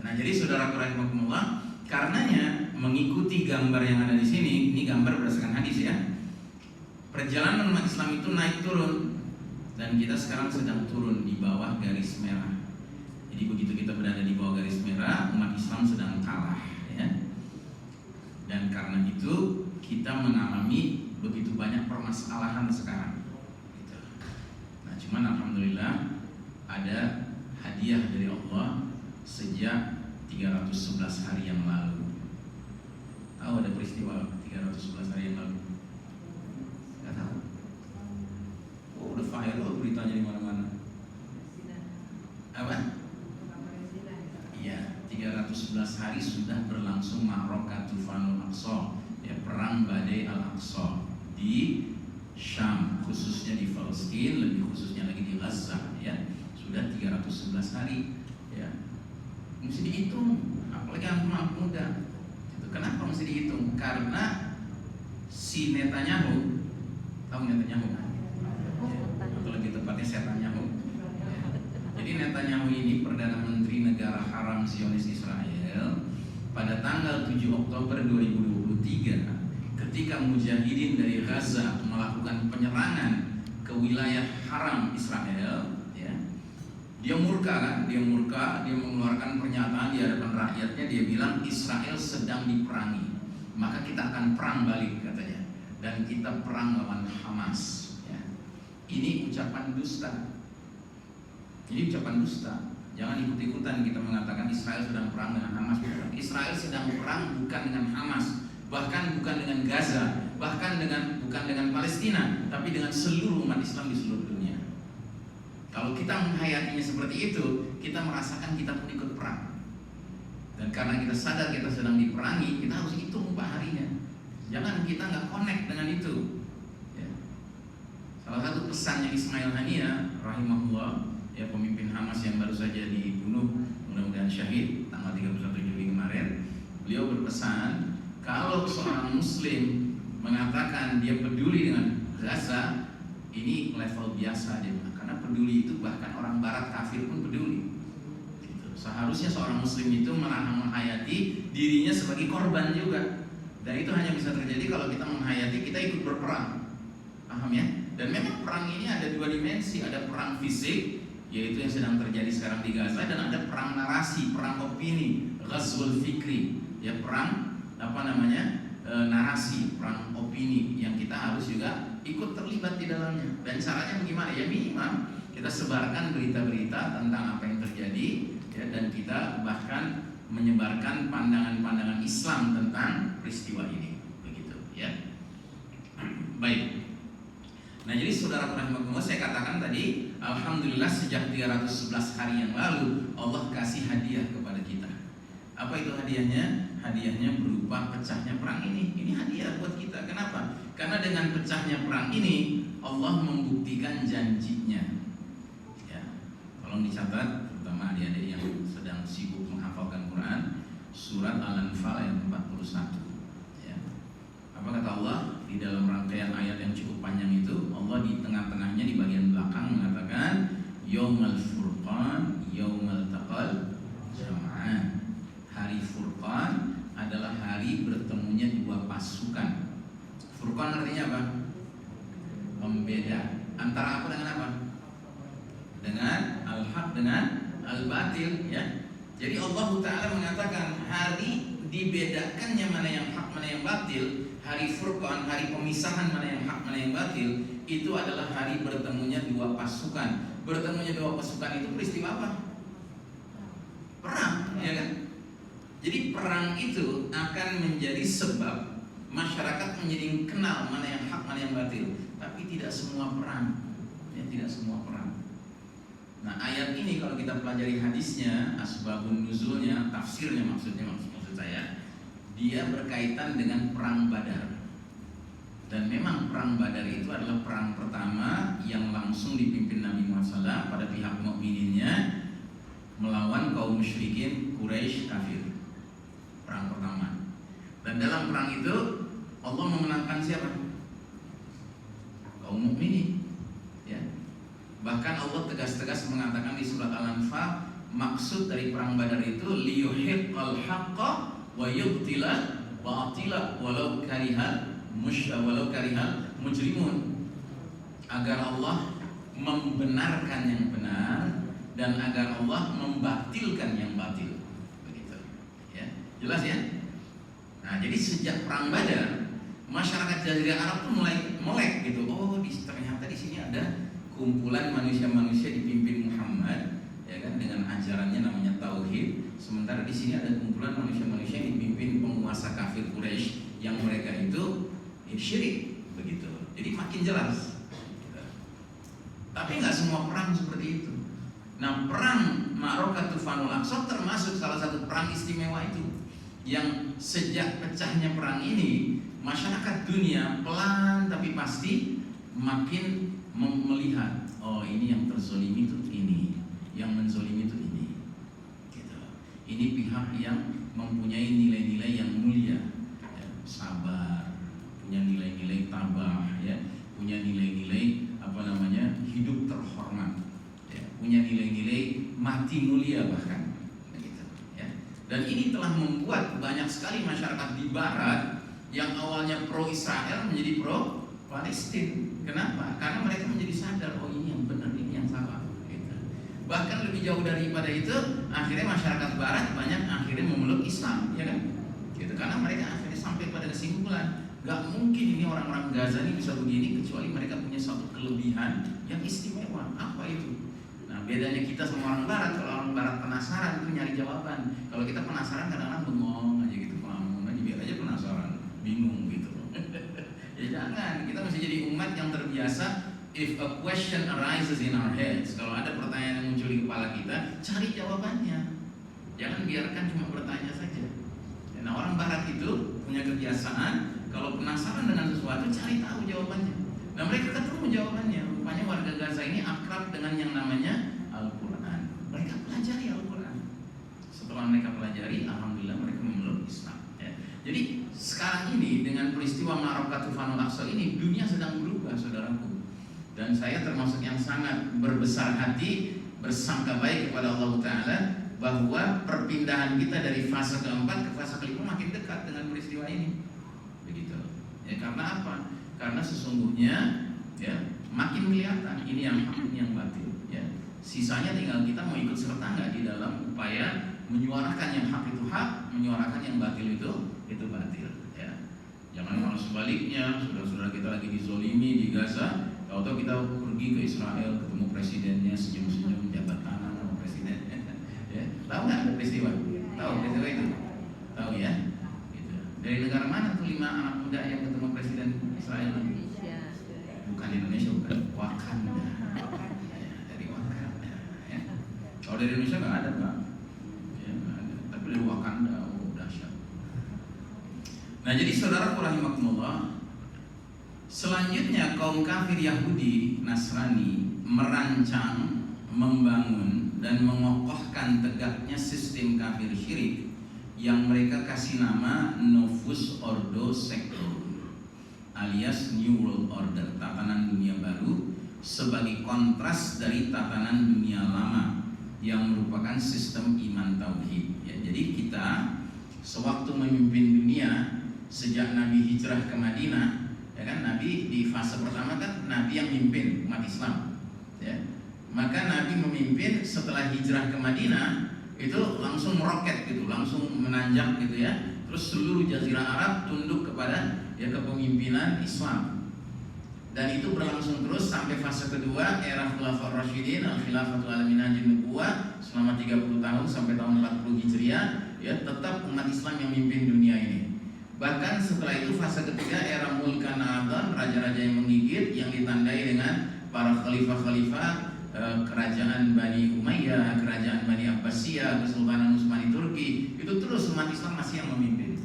Nah, jadi saudara rahimakumullah, karenanya mengikuti gambar yang ada di sini, ini gambar berdasarkan hadis, ya. Perjalanan umat Islam itu naik turun, dan kita sekarang sedang turun di bawah garis merah. Jadi begitu kita berada di bawah garis merah, umat Islam sedang kalah, ya. Dan karena itu kita mengalami begitu banyak permasalahan sekarang. Gitu. Nah, cuman alhamdulillah ada hadiah dari Allah sejak 311 hari yang lalu. Tahu ada peristiwa 311 hari yang lalu? Nggak tahu. Oh, udah viral beritanya di mana-mana. Apa? Iya, 311 hari sudah berlangsung Ma'raka Tufanul Aqsa, ya, perang badai Al-Aqsa di Syam, khususnya di Palestina, lebih khususnya lagi di Gaza, ya. Sudah 311 hari, ya. Mesti dihitung, apalagi anak muda. Kenapa mesti dihitung? Karena si Netanyahu, tahu Netanyahu kan? Atau lebih tepatnya Setanyahu. Jadi Netanyahu ini Perdana Menteri Negara Haram Zionis Israel. Pada tanggal 7 Oktober 2023, ketika mujahidin dari Gaza melakukan penyerangan ke wilayah haram Israel, ya, dia murka kan? Dia mengeluarkan pernyataan di hadapan rakyatnya. Dia bilang Israel sedang diperangi, maka kita akan perang balik, katanya. Dan kita perang lawan Hamas, ya. Ini ucapan dusta. Ini ucapan dusta. Jangan ikut-ikutan kita mengatakan Israel sedang perang dengan Hamas. Israel sedang perang bukan dengan Hamas, bahkan bukan dengan Gaza, bahkan bukan dengan Palestina, tapi dengan seluruh umat Islam di seluruh dunia. Kalau kita menghayatinya seperti itu, kita merasakan kita pun ikut perang. Dan karena kita sadar kita sedang diperangi, kita harus hitung harinya. Jangan kita nggak connect dengan itu, ya. Salah satu pesannya Ismail Haniyah rahimahullah, ya, pemimpin Hamas yang baru saja dibunuh, mudah-mudahan syahid tanggal 31 Juli kemarin, beliau berpesan, kalau seorang muslim mengatakan dia peduli dengan Gaza, ini level biasa dia bilang. Karena peduli itu bahkan orang barat kafir pun peduli. Gitu. Seharusnya seorang muslim itu menghayati dirinya sebagai korban juga. Dan itu hanya bisa terjadi kalau kita menghayati kita ikut berperang. Paham ya? Dan memang perang ini ada dua dimensi, ada perang fisik yaitu yang sedang terjadi sekarang di Gaza, dan ada perang narasi, perang opini, ghazwul fikri, ya perang narasi, perang opini yang kita harus juga ikut terlibat di dalamnya. Dan caranya bagaimana? Ya minimal kita sebarkan berita-berita tentang apa yang terjadi, ya, dan kita bahkan menyebarkan pandangan-pandangan Islam tentang peristiwa ini, begitu, ya. Baik. Nah, jadi saudara rahimakumullah, saya katakan tadi, alhamdulillah sejak 311 hari yang lalu Allah kasih hadiah kepada kita. Apa itu hadiahnya? Hadiahnya berupa pecahnya perang ini. Ini hadiah buat kita. Kenapa? Karena dengan pecahnya perang ini Allah membuktikan janjinya. Ya. Tolong dicatat, terutama adik-adik yang sedang sibuk menghafalkan Quran, surat Al-Anfal ayat 41. Ya. Apa kata Allah? Di dalam rangkaian ayat yang cukup panjang itu, Allah di tengah-tengahnya di bagian belakang mengatakan Yaumal Furqan, Yaumal Taqal Jama'an. Hari Furqan adalah hari bertemunya dua pasukan. Furqan artinya apa? Pembeda. Antara apa dengan apa? Dengan al-haq dengan al-batil, ya. Jadi Allah Ta'ala mengatakan hari dibedakannya mana yang hak, mana yang batil. Hari Furqan, hari pemisahan mana yang hak, mana yang batil, itu adalah hari bertemunya dua pasukan. Bertemunya dua pasukan itu peristiwa apa? Perang, ya kan? Jadi perang itu akan menjadi sebab masyarakat menjadi kenal mana yang hak, mana yang batil. Tapi tidak semua perang, ya, tidak semua perang. Nah, ayat ini kalau kita pelajari hadisnya, asbabun nuzulnya, tafsirnya maksud saya, dia berkaitan dengan perang Badar. Dan memang perang Badar itu adalah perang pertama yang langsung dipimpin Nabi Muhammad SAW pada pihak mukmininnya melawan kaum musyrikin Quraisy kafir. Perang pertama. Dan dalam perang itu Allah memenangkan siapa? Kaum mukminin. Ya. Bahkan Allah tegas-tegas mengatakan di surat Al-Anfal, maksud dari perang Badar itu liyuhiqqal haqqa wa yubtila batila walau karihal mujrimun, agar Allah membenarkan yang benar dan agar Allah membatilkan yang batil, begitu, ya. Jelas ya? Nah, jadi sejak perang Badar masyarakat Jazirah Arab pun mulai melek gitu. Oh, ternyata di sini ada kumpulan manusia-manusia dipimpin Muhammad, ya kan, dengan ajarannya namanya tauhid. Sementara di sini ada kumpulan manusia-manusia yang dipimpin penguasa kafir Quraisy yang mereka itu syirik, begitu. Jadi makin jelas. Tapi nggak semua perang seperti itu. Nah, perang Ma'rakatul Fanul Aqsa termasuk salah satu perang istimewa itu, yang sejak pecahnya perang ini masyarakat dunia pelan tapi pasti makin melihat, oh ini yang terzolimi itu ini, yang menzolimi itu ini, gitu. Ini pihak yang mempunyai nilai-nilai yang mulia, ya, sabar, punya nilai-nilai tabah, ya, punya nilai-nilai hidup terhormat, ya, punya nilai-nilai mati mulia bahkan, begitu, ya. Dan ini telah membuat banyak sekali masyarakat di Barat yang awalnya pro Israel menjadi pro Palestina. Kenapa? Karena mereka menjadi sadar, oh ini yang benar, ini yang salah, gitu. Bahkan lebih jauh daripada itu, akhirnya masyarakat Barat banyak akhirnya memeluk Islam, ya kan? Gitu. Karena mereka akhirnya sampai pada kesimpulan, gak mungkin ini orang-orang Gaza ini bisa begini kecuali mereka punya satu kelebihan yang istimewa. Apa itu? Nah, bedanya kita sama orang Barat, kalau orang Barat penasaran itu nyari jawaban. Kalau kita penasaran kadang-kadang bengong aja gitu, ngomong aja biar aja penasaran, bingung gitu. Ya jangan, kita mesti jadi umat yang terbiasa. If a question arises in our heads, kalau ada pertanyaan yang muncul di kepala kita, cari jawabannya. Jangan biarkan cuma bertanya saja. Nah, orang Barat itu punya kebiasaan kalau penasaran dengan sesuatu, cari tahu jawabannya. Nah, mereka ketemu jawabannya. Rupanya warga Gaza ini akrab dengan yang namanya Al-Quran. Mereka pelajari Al-Quran. Setelah mereka pelajari, alhamdulillah mereka memeluk Islam, ya. Jadi sekarang ini dengan peristiwa Ma'rakah Tufanul Aqsa ini, dunia sedang berubah, saudaraku. Dan saya termasuk yang sangat berbesar hati, bersangka baik kepada Allah Ta'ala, bahwa perpindahan kita dari fase keempat ke fase kelima makin dekat dengan peristiwa ini. Begitu. Ya, karena apa? Karena sesungguhnya ya makin kelihatan ini yang hak, ini yang batil. Ya. Sisanya tinggal kita mau ikut serta nggak di dalam upaya menyuarakan yang hak itu hak, menyuarakan yang batil itu batil. Ya. Jangan malah sebaliknya, saudara-saudara kita lagi dizolimi di Gaza, tahu-tahu kita pergi ke Israel, ketemu presidennya, senyum-senyum, jabat tangan sama presiden. Ya. Tahu nggak ada peristiwa? Tahu peristiwa itu? Tahu ya? Gitu. Dari negara mana tuh 5 anak muda yang ketemu presiden Israel? Bukan Indonesia, bukan Wakanda. Ya, dari Wakanda. Ya. Kalau dari Indonesia nggak ada, Pak. Ya, nggak ada. Tapi dari Wakanda, oh dahsyat. Nah, jadi saudara rahimakumullah, selanjutnya kaum kafir Yahudi Nasrani merancang, membangun dan mengokohkan tegaknya sistem kafir syirik yang mereka kasih nama Novus Ordo Seclorum, alias New World Order, tatanan dunia baru, sebagai kontras dari tatanan dunia lama yang merupakan sistem iman tauhid. Ya, jadi kita sewaktu memimpin dunia sejak Nabi hijrah ke Madinah, ya kan, Nabi di fase pertama kan Nabi yang mimpin umat Islam. Ya. Maka Nabi memimpin setelah hijrah ke Madinah itu langsung meroket gitu, langsung menanjak gitu ya. Terus seluruh jazirah Arab tunduk kepada ya kepemimpinan Islam. Dan itu berlangsung terus sampai fase kedua era Khulafaur Rasyidin, Al-Khilafatul Alaminah Nubuwah selama 30 tahun sampai tahun 40 Hijriah, ya tetap umat Islam yang memimpin dunia ini. Bahkan setelah itu fase ketiga era Mulkan Adhan, raja-raja yang menggigit yang ditandai dengan para khalifah-khalifah kerajaan Bani Umayyah, kerajaan Bani Abbasiyah, Kesultanan Utsmani Turki, itu terus umat Islam masih yang memimpin.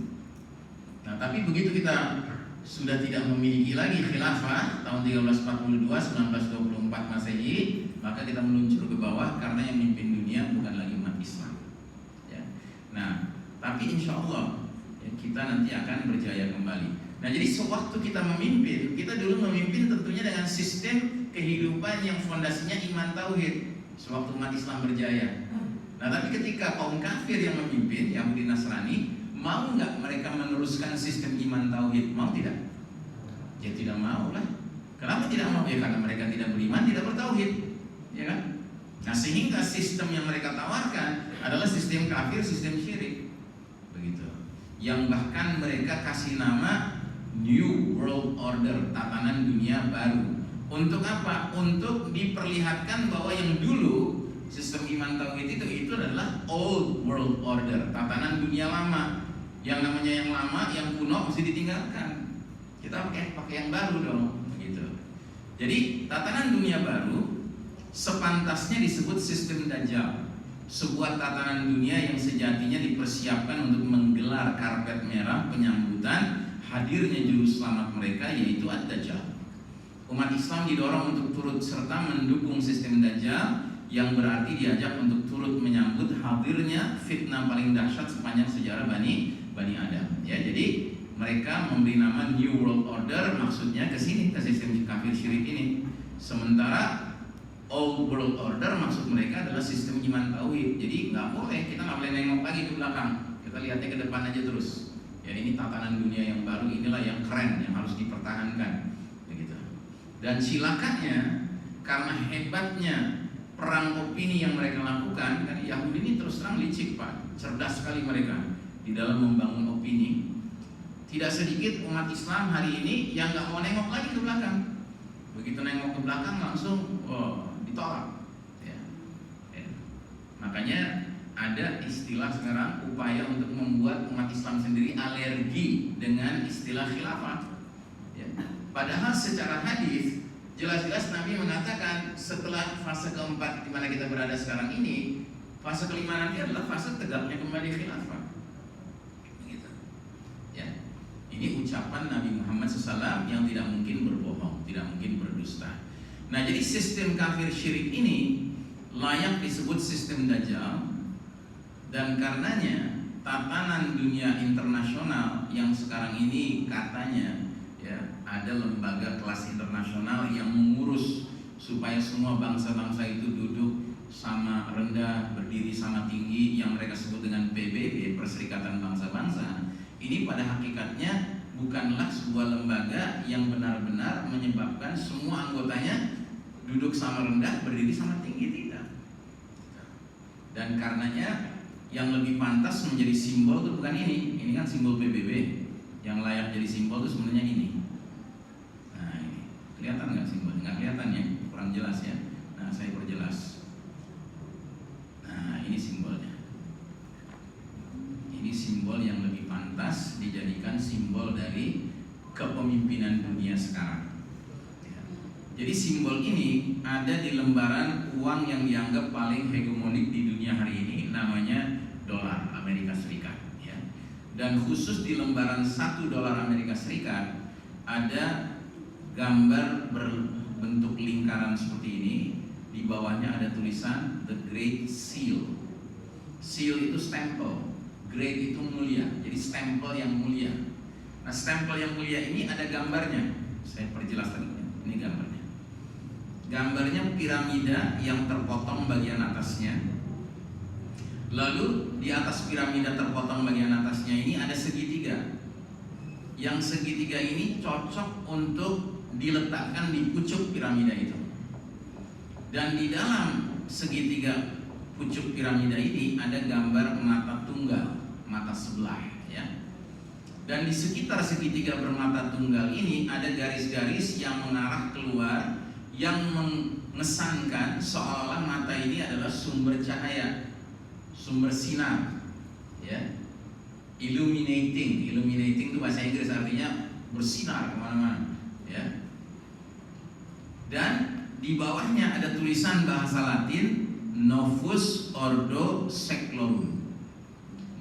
Nah, tapi begitu kita sudah tidak memiliki lagi khilafah tahun 1342 1924 Masehi, maka kita meluncur ke bawah karena yang memimpin dunia bukan lagi umat Islam. Ya. Nah, tapi insya Allah ya, kita nanti akan berjaya kembali. Nah, jadi sewaktu kita memimpin, kita dulu memimpin tentunya dengan sistem kehidupan yang fondasinya iman tauhid. Sewaktu umat Islam berjaya. Nah, tapi ketika kaum kafir yang memimpin, Yahudi Nasrani, mau nggak mereka meneruskan sistem iman tauhid? Mau tidak? Ya tidak mau lah. Kenapa tidak mau? Ya karena mereka tidak beriman, tidak bertauhid, ya kan? Nah, sehingga sistem yang mereka tawarkan adalah sistem kafir, sistem syirik, begitu. Yang bahkan mereka kasih nama New World Order, tatanan dunia baru. Untuk apa? Untuk diperlihatkan bahwa yang dulu sistem iman tauhid itu adalah Old World Order, tatanan dunia lama. Yang namanya yang lama, yang kuno mesti ditinggalkan. Kita pakai yang baru dong, begitu. Jadi tatanan dunia baru sepantasnya disebut sistem Dajjal, sebuah tatanan dunia yang sejatinya dipersiapkan untuk menggelar karpet merah penyambutan hadirnya juru selamat mereka, yaitu Ad-Dajjal. Umat Islam didorong untuk turut serta mendukung sistem Dajjal, yang berarti diajak untuk turut menyambut hadirnya fitnah paling dahsyat sepanjang sejarah Bani Adam. Ya, jadi mereka memberi nama New World Order, maksudnya ke sini, ke sistem kafir syirik ini. Sementara Old World Order maksud mereka adalah sistem iman tauhid. Jadi nggak boleh, kita nggak boleh nengok lagi ke belakang. Kita lihatnya ke depan aja terus. Ya, ini tatanan dunia yang baru, inilah yang keren, yang harus dipertahankan. Begitu. Dan silakannya, karena hebatnya perang opini yang mereka lakukan, kan Yahudi ini terus terang licik, Pak, cerdas sekali mereka di dalam membangun opini. Tidak sedikit umat Islam hari ini yang nggak mau nengok lagi ke belakang. Begitu nengok ke belakang langsung ditolak. Ya. Ya. Makanya ada istilah sekarang upaya untuk membuat umat Islam sendiri alergi dengan istilah khilafah. Ya. Padahal secara hadis jelas-jelas Nabi mengatakan setelah fase keempat di mana kita berada sekarang ini, fase kelima nanti adalah fase tegaknya kembali khilafah. Begitu. Ya. Ini ucapan Nabi Muhammad SAW yang tidak mungkin berbohong, tidak mungkin berdusta. Nah, jadi sistem kafir syirik ini layak disebut sistem Dajjal, dan karenanya tatanan dunia internasional yang sekarang ini katanya ya ada lembaga kelas internasional yang mengurus supaya semua bangsa-bangsa itu duduk sama rendah, berdiri sama tinggi, yang mereka sebut dengan PBB, Perserikatan Bangsa-Bangsa. Ini pada hakikatnya bukanlah sebuah lembaga yang benar-benar menyebabkan semua anggotanya duduk sama rendah, berdiri sama tinggi, tidak. Dan karenanya yang lebih pantas menjadi simbol itu bukan ini kan simbol PBB. Yang layak jadi simbol itu sebenarnya ini. Nah ini, kelihatan nggak simbolnya? Nggak kelihatan ya, kurang jelas ya. Nah saya perjelas. Nah ini simbolnya. Ini simbol yang lebih pantas dijadikan simbol dari kepemimpinan dunia sekarang. Jadi simbol ini ada di lembaran uang yang dianggap paling hegemonik di dunia hari ini, namanya dolar Amerika Serikat. Ya. Dan khusus di lembaran 1 dolar Amerika Serikat ada gambar berbentuk lingkaran seperti ini. Di bawahnya ada tulisan The Great Seal. Seal itu stempel, Great itu mulia, jadi stempel yang mulia. Nah stempel yang mulia ini ada gambarnya. Saya perjelas tadi, ini gambarnya. Gambarnya piramida yang terpotong bagian atasnya. Lalu di atas piramida terpotong bagian atasnya ini ada segitiga. Yang segitiga ini cocok untuk diletakkan di pucuk piramida itu. Dan di dalam segitiga pucuk piramida ini ada gambar mata tunggal, mata sebelah ya. Dan di sekitar segitiga bermata tunggal ini ada garis-garis yang mengarah keluar, yang mengesankan seolah-olah mata ini adalah sumber cahaya, sumber sinar, ya. Illuminating itu bahasa Inggris, artinya bersinar kemana-mana, ya. Dan di bawahnya ada tulisan bahasa Latin Novus Ordo Seclorum.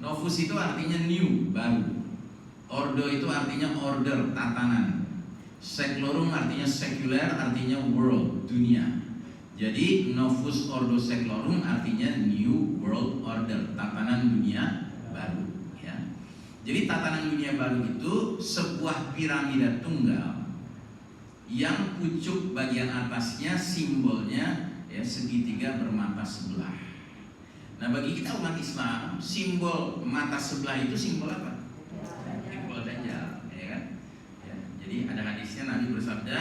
Novus itu artinya new, baru. Ordo itu artinya order, tatanan. Seclorum artinya sekuler, artinya world, dunia. Jadi Novus Ordo Seclorum artinya new world order, tatanan dunia baru ya. Jadi tatanan dunia baru itu sebuah piramida tunggal yang pucuk bagian atasnya simbolnya ya segitiga bermata sebelah. Nah bagi kita umat Islam, simbol mata sebelah itu simbol apa? Simbol Dajjal, ya kan? Jadi ada hadisnya Nabi bersabda,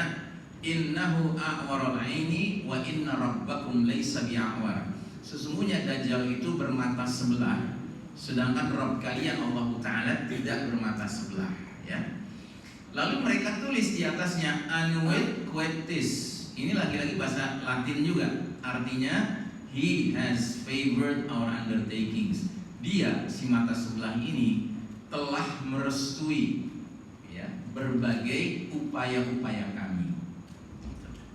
innahu a'warul aini wa inna rabbakum laisa bi'awar. Sesungguhnya Dajjal itu bermata sebelah, sedangkan Rabb kalian Allah Ta'ala tidak bermata sebelah ya. Lalu mereka tulis di atasnya Anuit Quetis. Ini lagi-lagi bahasa Latin juga, artinya he has favored our undertakings. Dia, si mata sebelah ini, telah merestui berbagai upaya-upaya kami.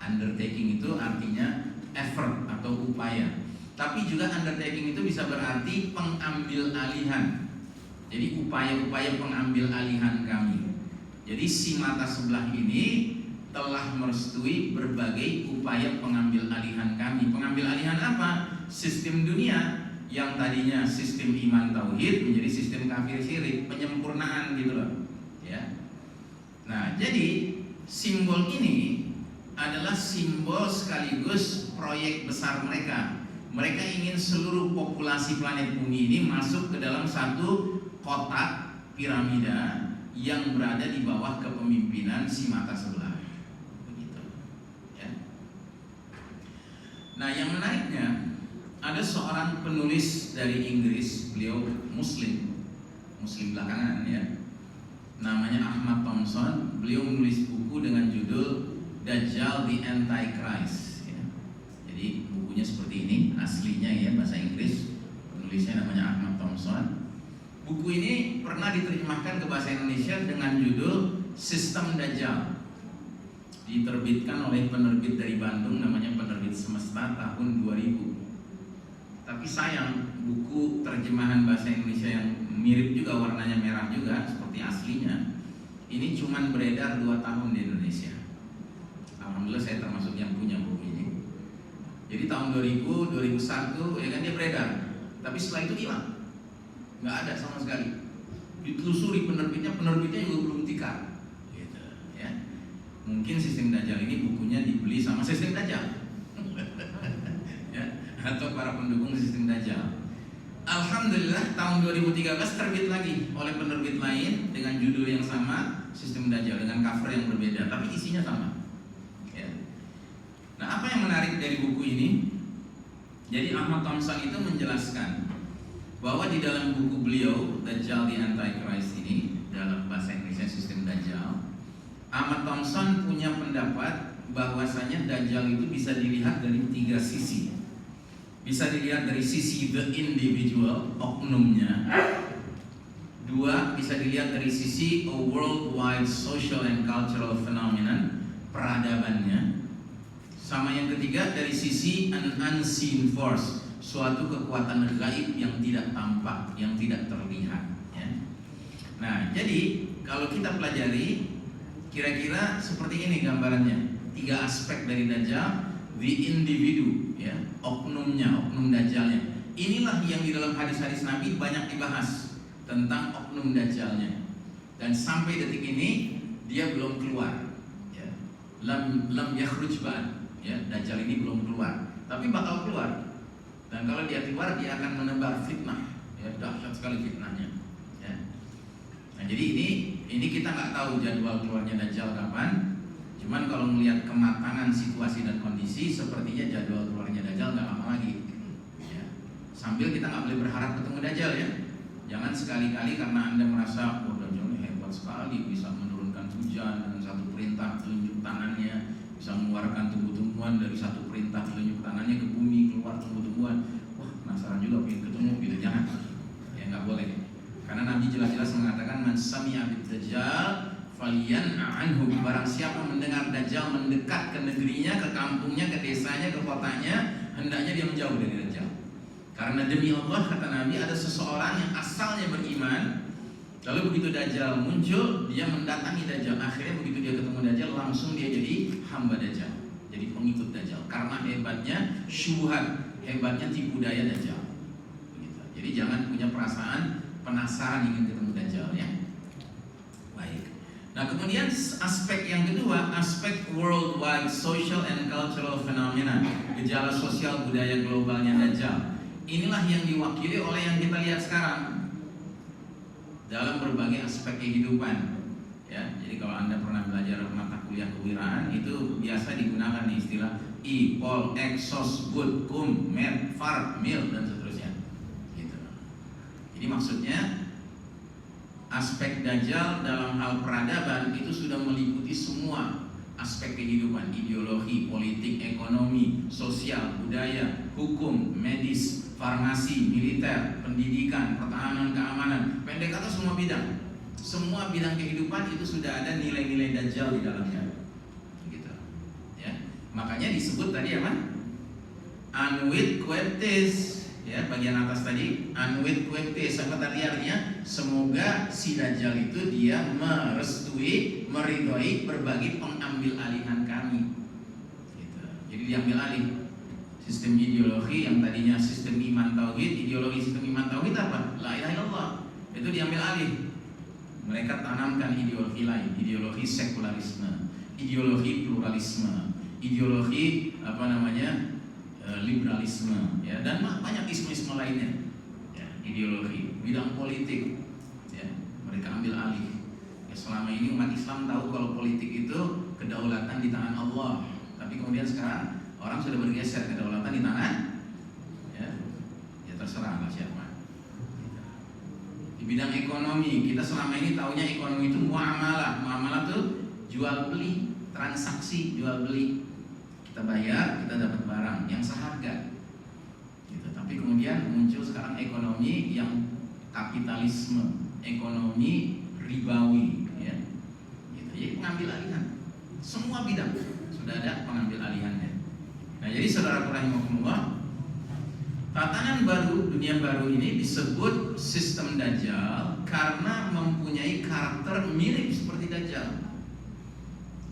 Undertaking itu artinya effort atau upaya. Tapi juga undertaking itu bisa berarti pengambil alihan. Jadi upaya-upaya pengambil alihan kami. Jadi si mata sebelah ini telah merestui berbagai upaya pengambil alihan kami. Pengambil alihan apa? Sistem dunia yang tadinya sistem iman tauhid menjadi sistem kafir syirik, penyempurnaan gitu loh. Ya. Nah, jadi simbol ini adalah simbol sekaligus proyek besar mereka. Mereka ingin seluruh populasi planet bumi ini masuk ke dalam satu kotak piramida yang berada di bawah kepemimpinan si mata sebelah. Begitu. Ya. Nah, yang menariknya ada seorang penulis dari Inggris, beliau Muslim belakangan ya. Namanya Ahmad Thompson. Beliau menulis buku dengan judul Dajjal the Antichrist ya. Jadi bukunya seperti ini, aslinya ya bahasa Inggris. Penulisnya namanya Ahmad Thompson. Buku ini pernah diterjemahkan ke bahasa Indonesia dengan judul Sistem Dajjal. Diterbitkan oleh penerbit dari Bandung, namanya Penerbit Semesta, tahun 2000. Tapi sayang, buku terjemahan bahasa Indonesia yang mirip juga, warnanya merah juga seperti aslinya, ini cuman beredar 2 tahun di Indonesia. Alhamdulillah saya termasuk yang punya buku ini. Jadi tahun 2000, 2001 ya kan dia beredar. Tapi setelah itu hilang. nggak ada sama sekali. Ditelusuri penerbitnya juga belum tikar. Gitu, ya. Mungkin sistem Dajjal ini bukunya dibeli sama sistem Dajjal, ya, atau para pendukung sistem Dajjal. Alhamdulillah tahun 2013 terbit lagi oleh penerbit lain dengan judul yang sama, sistem Dajjal, dengan cover yang berbeda, tapi isinya sama. Ya. Nah, apa yang menarik dari buku ini? Jadi Ahmad Thompson itu menjelaskan bahwa di dalam buku beliau Dajjal the Antichrist ini, dalam bahasa Inggrisnya sistem Dajjal, Ahmad Thompson punya pendapat bahwasanya Dajjal itu bisa dilihat dari 3 sisi. Bisa dilihat dari sisi the individual, oknumnya. 2, bisa dilihat dari sisi a worldwide social and cultural phenomenon, peradabannya. Sama yang ketiga dari sisi an unseen force, suatu kekuatan gaib yang tidak tampak, yang tidak terlihat, ya. Nah, jadi kalau kita pelajari kira-kira seperti ini gambarannya. 3 aspek dari Dajjal. The individu, ya, oknumnya, oknum Dajjalnya. Inilah yang di dalam hadis-hadis Nabi banyak dibahas tentang oknum Dajjalnya. Dan sampai detik ini dia belum keluar, ya. Lam yakhruj ba'd, ya, Dajjal ini belum keluar, tapi bakal keluar. Dan kalau dia keluar, dia akan menebar fitnah, ya, dahsyat sekali fitnahnya, ya. Nah, jadi ini kita nggak tahu jadwal keluarnya Dajjal kapan. Cuman kalau melihat kematangan situasi dan kondisi, sepertinya jadwal keluarnya Dajjal nggak lama lagi, ya. Sambil kita nggak boleh berharap ketemu Dajjal, ya. Jangan sekali-kali karena Anda merasa Dajjal ini hebat sekali, bisa menurunkan hujan dengan satu perintah telunjuk tangannya, bisa mengeluarkan tumbuh-tumbuhan dari satu perintah telunjuk tangannya ke bumi, keluar tumbuh-tumbuhan. Wah, penasaran juga pengen ketemu gitu, jangan. Ya nggak boleh. Karena Nabi jelas-jelas mengatakan man sami'a bid-Dajjal falyan'a anhu, barang siapa mendengar Dajjal mendekat ke negerinya, ke kampungnya, ke desanya, ke kotanya, hendaknya dia menjauh dari Dajjal. Karena demi Allah, kata Nabi, ada seseorang yang asalnya beriman, lalu begitu Dajjal muncul, dia mendatangi Dajjal. Akhirnya begitu dia ketemu Dajjal, langsung dia jadi hamba Dajjal, jadi pengikut Dajjal. Karena hebatnya syubhat, hebatnya tipu daya Dajjal. Begitu. Jadi jangan punya perasaan penasaran ingin ketemu Dajjal, ya. Baik. Nah, kemudian aspek yang kedua, aspek worldwide social and cultural phenomena, gejala sosial budaya globalnya Dajjal. Inilah yang diwakili oleh yang kita lihat sekarang dalam berbagai aspek kehidupan, ya. Jadi kalau Anda pernah belajar mata kuliah kewirausahaan, itu biasa digunakan nih istilah I, Pol, Exos, Bud, Kum, Med, Far, Mil, dan seterusnya, gitu. Jadi maksudnya aspek Dajjal dalam hal peradaban itu sudah meliputi semua aspek kehidupan, ideologi, politik, ekonomi, sosial, budaya, hukum, medis, farmasi, militer, pendidikan, pertahanan, keamanan, pendek kata semua bidang. Semua bidang kehidupan itu sudah ada nilai-nilai Dajjal di dalamnya. Gitu. Ya. Makanya disebut tadi apa? Anwit Queptis. Ya, bagian atas tadi Anwit Queptis, apa tadi artinya? Semoga si Dajjal itu dia merestui, meridhoi berbagai pengambil alihan kami. Gitu. Jadi diambil alih sistem ideologi yang tadinya sistem iman tauhid. Ideologi sistem iman tauhid apa? La ilaha illallah. Itu diambil alih. Mereka tanamkan ideologi lain, ideologi sekularisme, ideologi pluralisme, ideologi liberalisme, ya, dan banyak isme-isme lainnya, ya, ideologi bidang politik, ya, mereka ambil alih. Ya, selama ini umat Islam tahu kalau politik itu kedaulatan di tangan Allah, tapi kemudian sekarang orang sudah bergeser, kedaulatan di tangan, ya terserah lah siapa. Di bidang ekonomi, kita selama ini taunya ekonomi itu muamalah. Muamalah itu jual beli, transaksi jual beli. Kita bayar, kita dapat barang yang seharga. Gitu. Tapi kemudian muncul sekarang ekonomi yang kapitalisme, ekonomi ribawi, ya. Gitu. Jadi pengambil alihan. Semua bidang sudah ada pengambil alihannya. Nah, jadi saudara rahimakumullah, tatanan baru, dunia baru ini disebut sistem Dajjal karena mempunyai karakter mirip seperti Dajjal.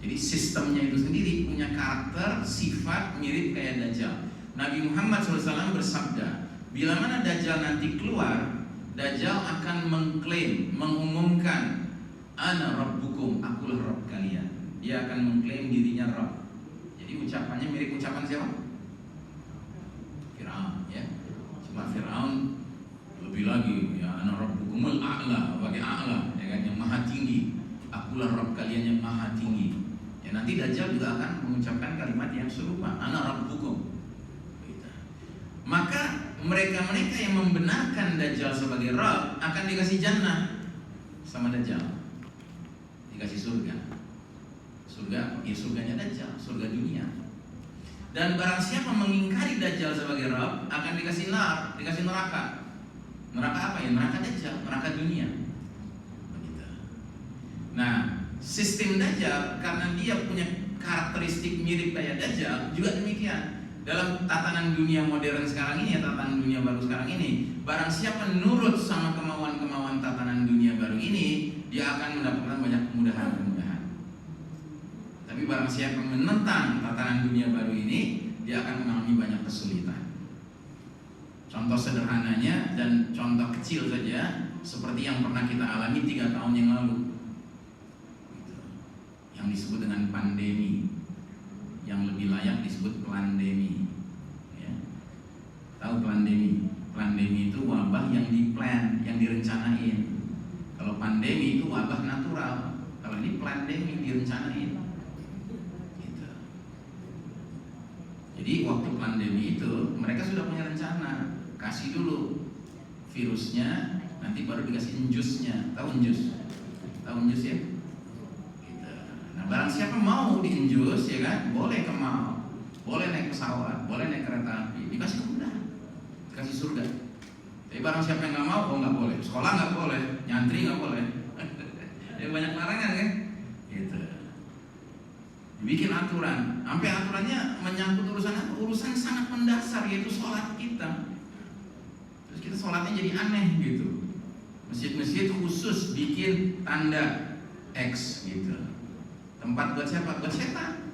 Jadi sistemnya itu sendiri punya karakter, sifat mirip kayak Dajjal. Nabi Muhammad SAW bersabda, bila mana Dajjal nanti keluar, Dajjal akan mengklaim, mengumumkan ana rabbukum, akulah Rabb kalian. Dia akan mengklaim dirinya Rabb. Jadi ucapannya mirip ucapan siapa? Firaun, ya. Cuma Firaun lebih lagi, ya, ana rabbukumul a'la, sebagai a'la, ya kan, yang maha tinggi. Akulah Rabb kalian yang maha tinggi. Ya, nanti Dajjal juga akan mengucapkan kalimat yang serupa, ana rabbukum. Gitu. Maka mereka-mereka yang membenarkan Dajjal sebagai Rabb akan dikasih jannah sama Dajjal, dikasih surga. Surga, ya surganya Dajjal, surga dunia. Dan barang siapa mengingkari Dajjal sebagai Rabb akan dikasih nar, dikasih neraka. Neraka apa ya? Neraka Dajjal, neraka dunia. Begitu. Nah, sistem Dajjal karena dia punya karakteristik mirip kayak Dajjal juga demikian. Dalam tatanan dunia modern sekarang ini, ya, tatanan dunia baru sekarang ini, barang siapa nurut sama kemauan-kemauan tatanan dunia baru ini, dia akan mendapatkan banyak kemudahan-kemudahan. Tapi barang siapa menentang tatanan dunia baru ini, dia akan mengalami banyak kesulitan. Contoh sederhananya dan contoh kecil saja, seperti yang pernah kita alami 3 tahun yang lalu, yang disebut dengan pandemi, yang lebih layak disebut plandemi, ya. Tahu plandemi? Plandemi itu wabah yang diplan, yang direncanain. Kalau pandemi itu wabah natural, kalau ini plandemi, direncanain. Gitu. Jadi waktu pandemi itu mereka sudah punya rencana, kasih dulu virusnya, nanti baru dikasih enjusnya. Tahu enjus? Tahu enjus ya? Nah, barang siapa mau diinjus, ya kan, boleh ke mall, boleh naik pesawat, boleh naik kereta api, dikasih kemudahan, dikasih surga. Tapi barang siapa yang nggak mau, oh nggak boleh, sekolah nggak boleh, nyantri nggak boleh, ya banyak larangan kan, gitu. Dibikin aturan, sampai aturannya menyangkut urusan apa? Urusan sangat mendasar, yaitu sholat kita. Terus kita sholatnya jadi aneh gitu. Masjid-masjid khusus bikin tanda X gitu. Tempat buat siapa? Buat setan.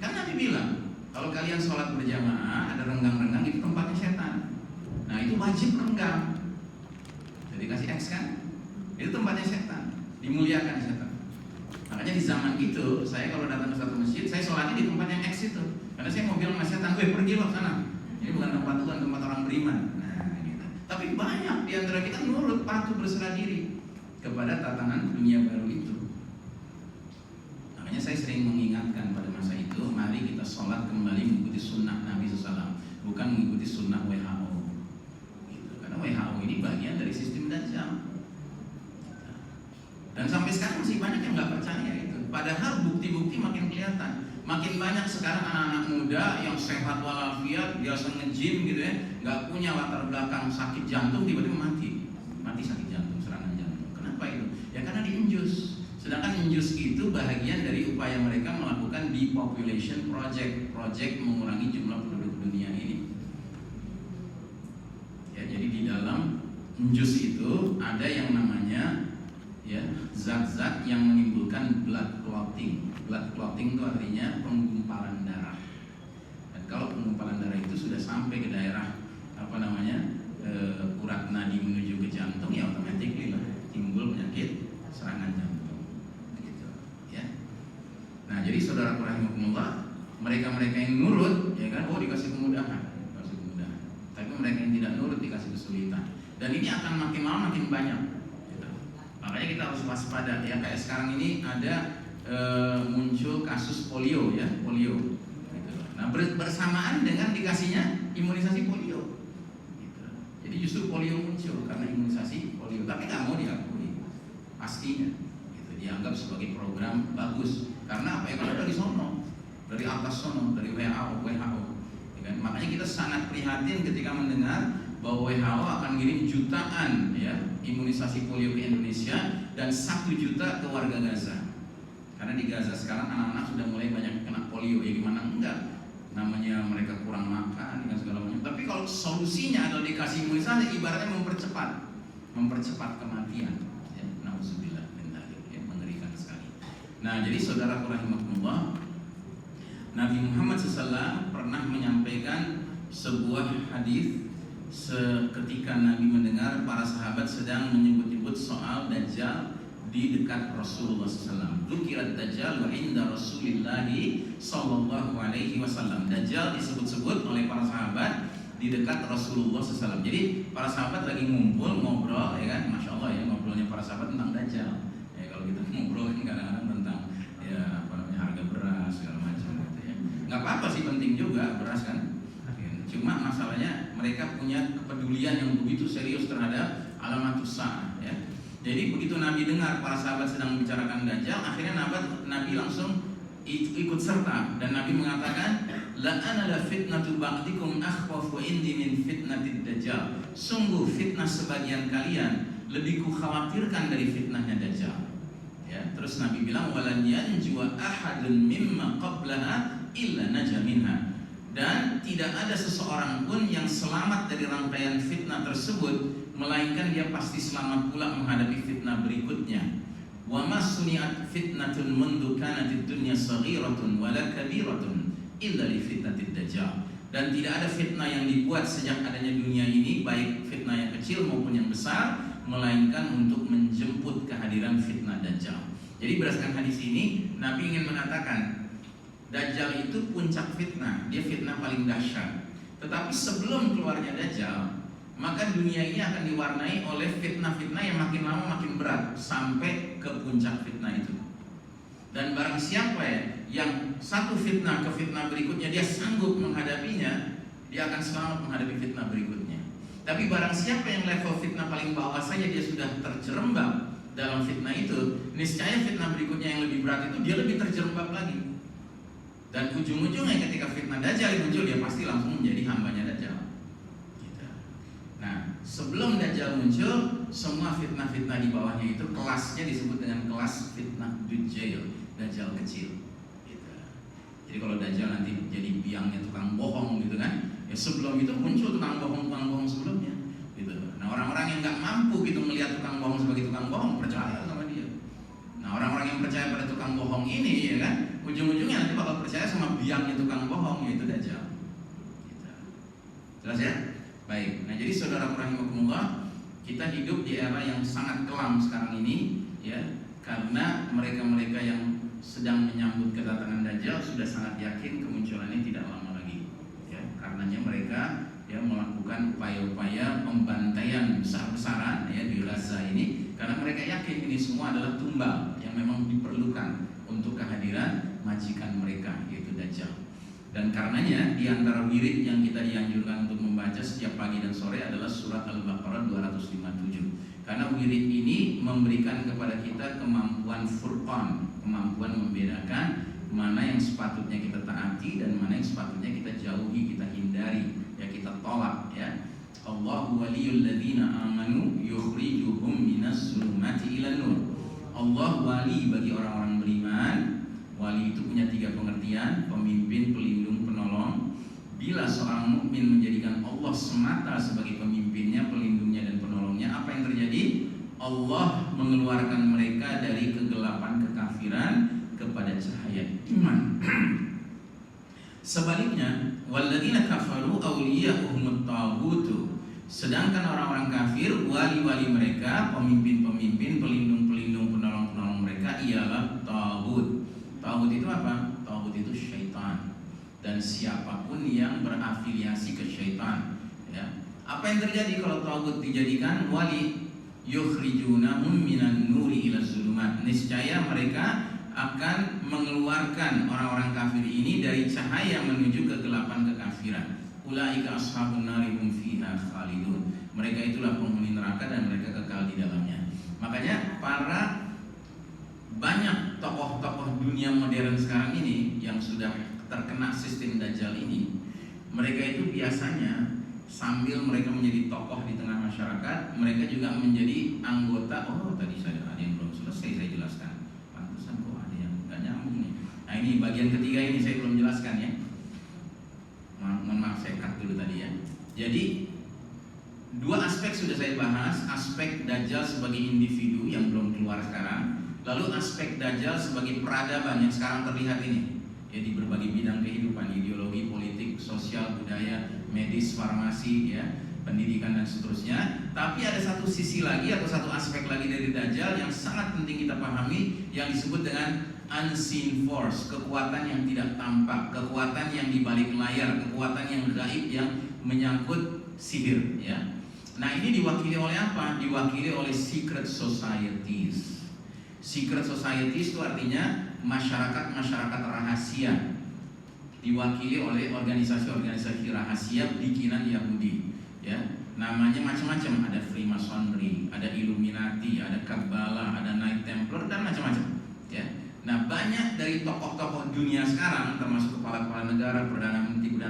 Kan Nabi bilang, kalau kalian sholat berjamaah ada renggang-renggang, itu tempatnya setan. Nah itu wajib renggang. Jadi kasih X kan? Itu tempatnya setan, dimuliakan setan. Makanya di zaman itu, saya kalau datang ke satu masjid, saya sholatnya di tempat yang X itu. Karena saya mau bilang sama setan, pergi loh sana. Ini bukan tempat Tuhan, tempat orang beriman. Nah gitu. Tapi banyak di antara kita nurut, patuh, berserah diri kepada tatanan dunia baru itu. Makanya saya sering mengingatkan pada masa itu, mari kita sholat kembali mengikuti sunnah Nabi SAW, bukan mengikuti sunnah WHO. Gitu. Karena WHO ini bagian dari sistem Dajjal. Dan sampai sekarang masih banyak yang nggak percaya itu. Padahal bukti-bukti makin kelihatan. Makin banyak sekarang anak-anak muda yang sehat walafiat, biasa nge-gym gitu ya, nggak punya latar belakang sakit jantung, tiba-tiba mati sakit jantung, serangan jantung. Kenapa itu? Ya karena diinjus. Sedangkan injus itu bahagian dari upaya mereka melakukan depopulation project mengurangi jumlah penduduk dunia ini. Ya, jadi di dalam injus itu ada yang namanya, ya, zat-zat yang menimbulkan blood clotting. Blood clotting itu artinya penggumpalan darah. Dan kalau penggumpalan darah itu sudah sampai ke daerah urat nadi menuju ke jantung, ya otomatis timbul penyakit serangan jantung. Nah, jadi saudara rahimakumullah, mereka-mereka yang nurut, ya kan, dikasih kemudahan. Tapi mereka yang tidak nurut dikasih kesulitan. Dan ini akan makin lama makin banyak. Gitu. Makanya kita harus waspada. Ya, kayak sekarang ini ada muncul kasus polio, ya, polio. Gitu. Nah, bersamaan dengan dikasihnya imunisasi polio. Gitu. Jadi justru polio muncul karena imunisasi polio, tapi nggak mau diakui, pastinya. Gitu. Dianggap sebagai program bagus. Karena apa ya? Karena dari sono, dari atas sono, dari WHO. Ya kan? Makanya kita sangat prihatin ketika mendengar bahwa WHO akan kirim jutaan, ya, imunisasi polio ke Indonesia dan 1 juta ke warga Gaza. Karena di Gaza sekarang anak-anak sudah mulai banyak kena polio. Ya gimana enggak? Namanya mereka kurang makan dan segala macam. Tapi kalau solusinya adalah dikasih imunisasi, ibaratnya mempercepat kematian. Ya, nauzubillah min dzalik, ya, mengerikan sekali. Nah, jadi saudara rahimakumullah, Nabi Muhammad SAW pernah menyampaikan sebuah hadis seketika Nabi mendengar para sahabat sedang menyebut-nyebut soal Dajjal di dekat Rasulullah SAW. Dzukirat Dajjal wa inda Rasulillahi sallallahu alaihi wasallam. Dajjal disebut-sebut oleh para sahabat di dekat Rasulullah SAW. Jadi para sahabat lagi ngumpul ngobrol, ya kan? Masya Allah ya, ngobrolnya para sahabat tentang Dajjal. Ya kalau kita ngobrol kan kadang-kadang tentang ya apa namanya harga beras segala macam gitu ya. Nggak apa-apa sih, penting juga beras kan. Cuma masalahnya mereka punya kepedulian yang begitu serius terhadap alamatus sa'ah ya. Jadi begitu Nabi dengar para sahabat sedang membicarakan Dajjal, akhirnya Nabi langsung ikut serta dan Nabi mengatakan, la ana la fitnatu ba'dikum akhwafu indi min fitnatid Dajjal. Sungguh fitnah sebagian kalian lebih kukhawatirkan dari fitnahnya Dajjal. Ya, terus Nabi bilang walan yanjua ahadun mimma qablaha illa naja minha. Dan tidak ada seseorang pun yang selamat dari rangkaian fitnah tersebut melainkan dia pasti selamat pula menghadapi fitnah berikutnya. Wa ma suniat fitnatun mundu kanatid dunya saghiratun wala kabiratun illa li fitnatid Dajjal. Dan tidak ada fitnah yang dibuat sejak adanya dunia ini, baik fitnah yang kecil maupun yang besar, melainkan untuk menjemput kehadiran fitnah Dajjal. Jadi berdasarkan hadis ini Nabi ingin mengatakan Dajjal itu puncak fitnah, dia fitnah paling dahsyat. Tetapi sebelum keluarnya Dajjal, maka dunia ini akan diwarnai oleh fitnah-fitnah yang makin lama makin berat sampai ke puncak fitnah itu. Dan barang siapa ya yang satu fitnah ke fitnah berikutnya dia sanggup menghadapinya, dia akan selamat menghadapi fitnah berikutnya. Tapi barang siapa yang level fitnah paling bawah saja dia sudah terjerembab dalam fitnah itu, niscaya fitnah berikutnya yang lebih berat itu dia lebih terjerembab lagi. Dan ujung-ujungnya ketika fitnah Dajjal muncul, dia pasti langsung menjadi hambanya Dajjal gitu. Nah, sebelum Dajjal muncul, semua fitnah-fitnah di bawahnya itu kelasnya disebut dengan kelas fitnah Dajjal, Dajjal kecil gitu. Jadi kalau Dajjal nanti jadi biangnya tukang bohong gitu kan, ya sebelum itu muncul tukang bohong sebelumnya gitu. Nah, orang-orang yang nggak mampu gitu melihat tukang bohong sebagai tukang bohong, percaya sama dia. Nah, orang-orang yang percaya pada tukang bohong ini ya kan, ujung-ujungnya nanti bakal percaya sama biangnya tukang bohong, yaitu Dajjal gitu. Jelas ya? Baik, nah jadi saudara rahimakumullah, kita hidup di era yang sangat kelam sekarang ini ya, karena mereka-mereka yang sedang menyambut kedatangan Dajjal sudah sangat yakin kemunculannya tidak lama lagi ya, karenanya mereka ya melakukan upaya-upaya pembantaian besar-besaran ya di Gaza ini, karena mereka yakin ini semua adalah tumbal yang memang diperlukan untuk kehadiran majikan mereka yaitu Dajjal. Dan karenanya di antara wirid yang kita dianjurkan untuk membaca setiap pagi dan sore adalah surat Al-Baqarah 257. Karena wirid ini memberikan kepada kita kemampuan furqan, kemampuan membedakan mana yang sepatutnya kita taati dan mana yang sepatutnya kita jauhi, kita hindari, ya kita tolak ya. Allahu waliyul ladzina amanu yukhrijuhum minas zulumati ilan nur. Allah wali bagi orang-orang beriman. Wali itu punya 3 pengertian: pemimpin, pelindung, penolong. Bila seorang mukmin menjadikan Allah semata sebagai pemimpinnya, pelindungnya dan penolongnya, apa yang terjadi? Allah mengeluarkan mereka dari kegelapan kekafiran kepada cahaya iman. Sebaliknya, walladzina kafaru awliya'uhumut taghutu. Sedangkan orang-orang kafir, wali-wali mereka, pemimpin-pemimpin, pelindung-pelindung, penolong-penolong mereka ialah taghut. Taghut itu apa? Taghut itu syaitan. Dan siapapun yang berafiliasi ke syaitan ya. Apa yang terjadi kalau taghut dijadikan wali? Yukhrijunahum minan nuri ila zulumat. Niscaya mereka akan mengeluarkan orang-orang kafir ini dari cahaya menuju kegelapan kekafiran. Ulaika ashabun nari hum fiha khalidun. Mereka itulah penghuni neraka dan mereka kekal di dalamnya. Makanya banyak tokoh-tokoh dunia modern sekarang ini yang sudah terkena sistem Dajjal ini, mereka itu biasanya sambil mereka menjadi tokoh di tengah masyarakat, mereka juga menjadi anggota. Oh, tadi ada yang belum selesai saya jelaskan. Pantesan kok ada yang nggak nyambung nih. Nah, ini bagian ketiga ini saya belum jelaskan ya. Mohon maaf, saya cut dulu tadi ya. Jadi 2 aspek sudah saya bahas, aspek Dajjal sebagai individu yang belum keluar sekarang, lalu aspek Dajjal sebagai peradaban yang sekarang terlihat ini ya, di berbagai bidang kehidupan, ideologi, politik, sosial, budaya, medis, farmasi ya. pendidikan dan seterusnya. Tapi ada satu sisi lagi atau satu aspek lagi dari Dajjal yang sangat penting kita pahami, yang disebut dengan unseen force, kekuatan yang tidak tampak, kekuatan yang di balik layar, kekuatan yang gaib yang menyangkut sihir, ya. Nah, ini diwakili oleh apa? Diwakili oleh secret societies. Secret societies itu artinya masyarakat-masyarakat rahasia, diwakili oleh organisasi-organisasi rahasia bikinan Yahudi, ya. Namanya macam-macam, ada Freemasonry, ada Illuminati, ada Kabbalah, ada Knight Templar dan macam-macam, ya. Nah, banyak dari tokoh-tokoh dunia sekarang, termasuk kepala-kepala negara, perdana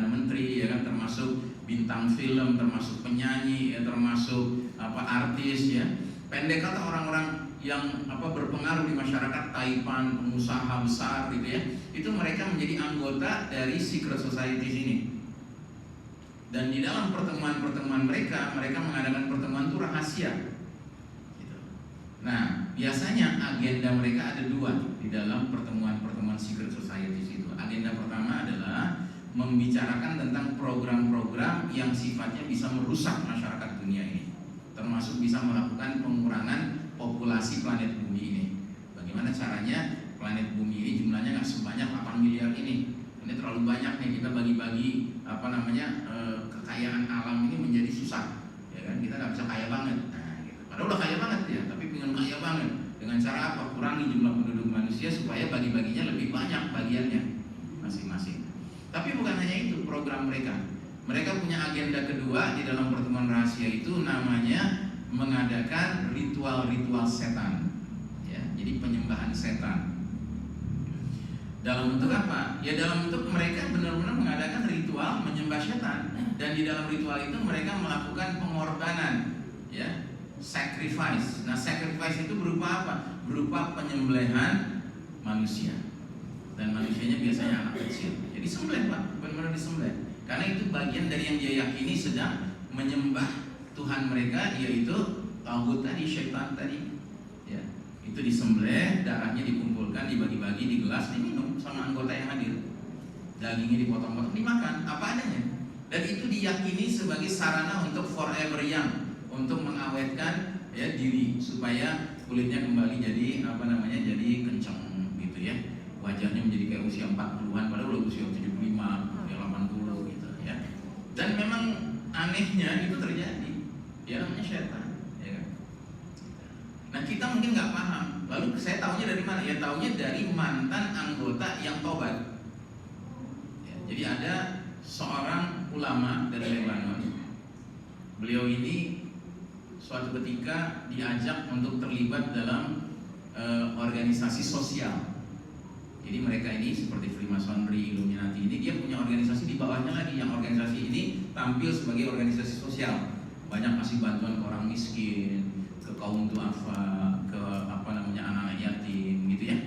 menteri, ya kan, termasuk bintang film, termasuk penyanyi, ya, termasuk artis, ya. Pendek kata orang-orang yang berpengaruh di masyarakat, taipan, pengusaha besar, gitu ya. Itu mereka menjadi anggota dari secret societies ini. Dan di dalam pertemuan-pertemuan mereka mengadakan pertemuan itu rahasia. Gitu. Nah, biasanya agenda mereka ada dua di dalam pertemuan-pertemuan secret societies itu. Agenda pertama adalah membicarakan tentang program-program yang sifatnya bisa merusak masyarakat dunia ini, termasuk bisa melakukan pengurangan populasi planet bumi ini. Bagaimana caranya planet bumi ini jumlahnya nggak sebanyak 8 miliar ini? Ini terlalu banyak nih, kita bagi-bagi kekayaan alam ini menjadi susah, ya kan? Kita nggak bisa kaya banget. Nah, gitu. Padahal udah kaya banget ya, tapi pengen kaya banget. Dengan cara apa? Kurangi jumlah penduduk manusia supaya bagi-baginya lebih banyak bagiannya masing-masing. Tapi bukan hanya itu program mereka. Mereka punya agenda kedua di dalam pertemuan rahasia itu, namanya mengadakan ritual-ritual setan, ya. Jadi penyembahan setan. Dalam bentuk apa? Ya dalam bentuk mereka benar-benar mengadakan ritual menyembah setan. Dan di dalam ritual itu mereka melakukan pengorbanan, ya, sacrifice. Nah, sacrifice itu berupa apa? Berupa penyembelihan manusia. Dan manusianya biasanya anak kecil. Jadi sembelih, Pak, benar-benar disembelih. Karena itu bagian dari yang dia yakini sedang menyembah Tuhan mereka, yaitu tagut tadi, syaitan tadi, ya. Itu disembelih, darahnya dikumpulkan, dibagi-bagi di gelas, diminum sama anggota yang hadir. Dagingnya dipotong-potong, dimakan apa adanya. Dan itu diyakini sebagai sarana untuk forever young, untuk mengawetkan, ya, diri supaya kulitnya kembali jadi jadi kencang gitu, ya. Wajahnya menjadi kayak usia 40-an padahal udah usia 75, ya 80 gitu, ya. Dan memang anehnya itu terjadi. Ya namanya setan, ya kan. Nah, kita mungkin nggak paham. Lalu saya taunya dari mana? Ya taunya dari mantan anggota yang tobat. Ya, jadi ada seorang ulama dari Lebanon. Beliau ini suatu ketika diajak untuk terlibat dalam organisasi sosial. Jadi mereka ini seperti Freemasonry, Illuminati ini, dia punya organisasi di bawahnya lagi, yang organisasi ini tampil sebagai organisasi sosial. Banyak kasih bantuan ke orang miskin, ke kaum duafa, ke anak-anak yatim gitu, ya.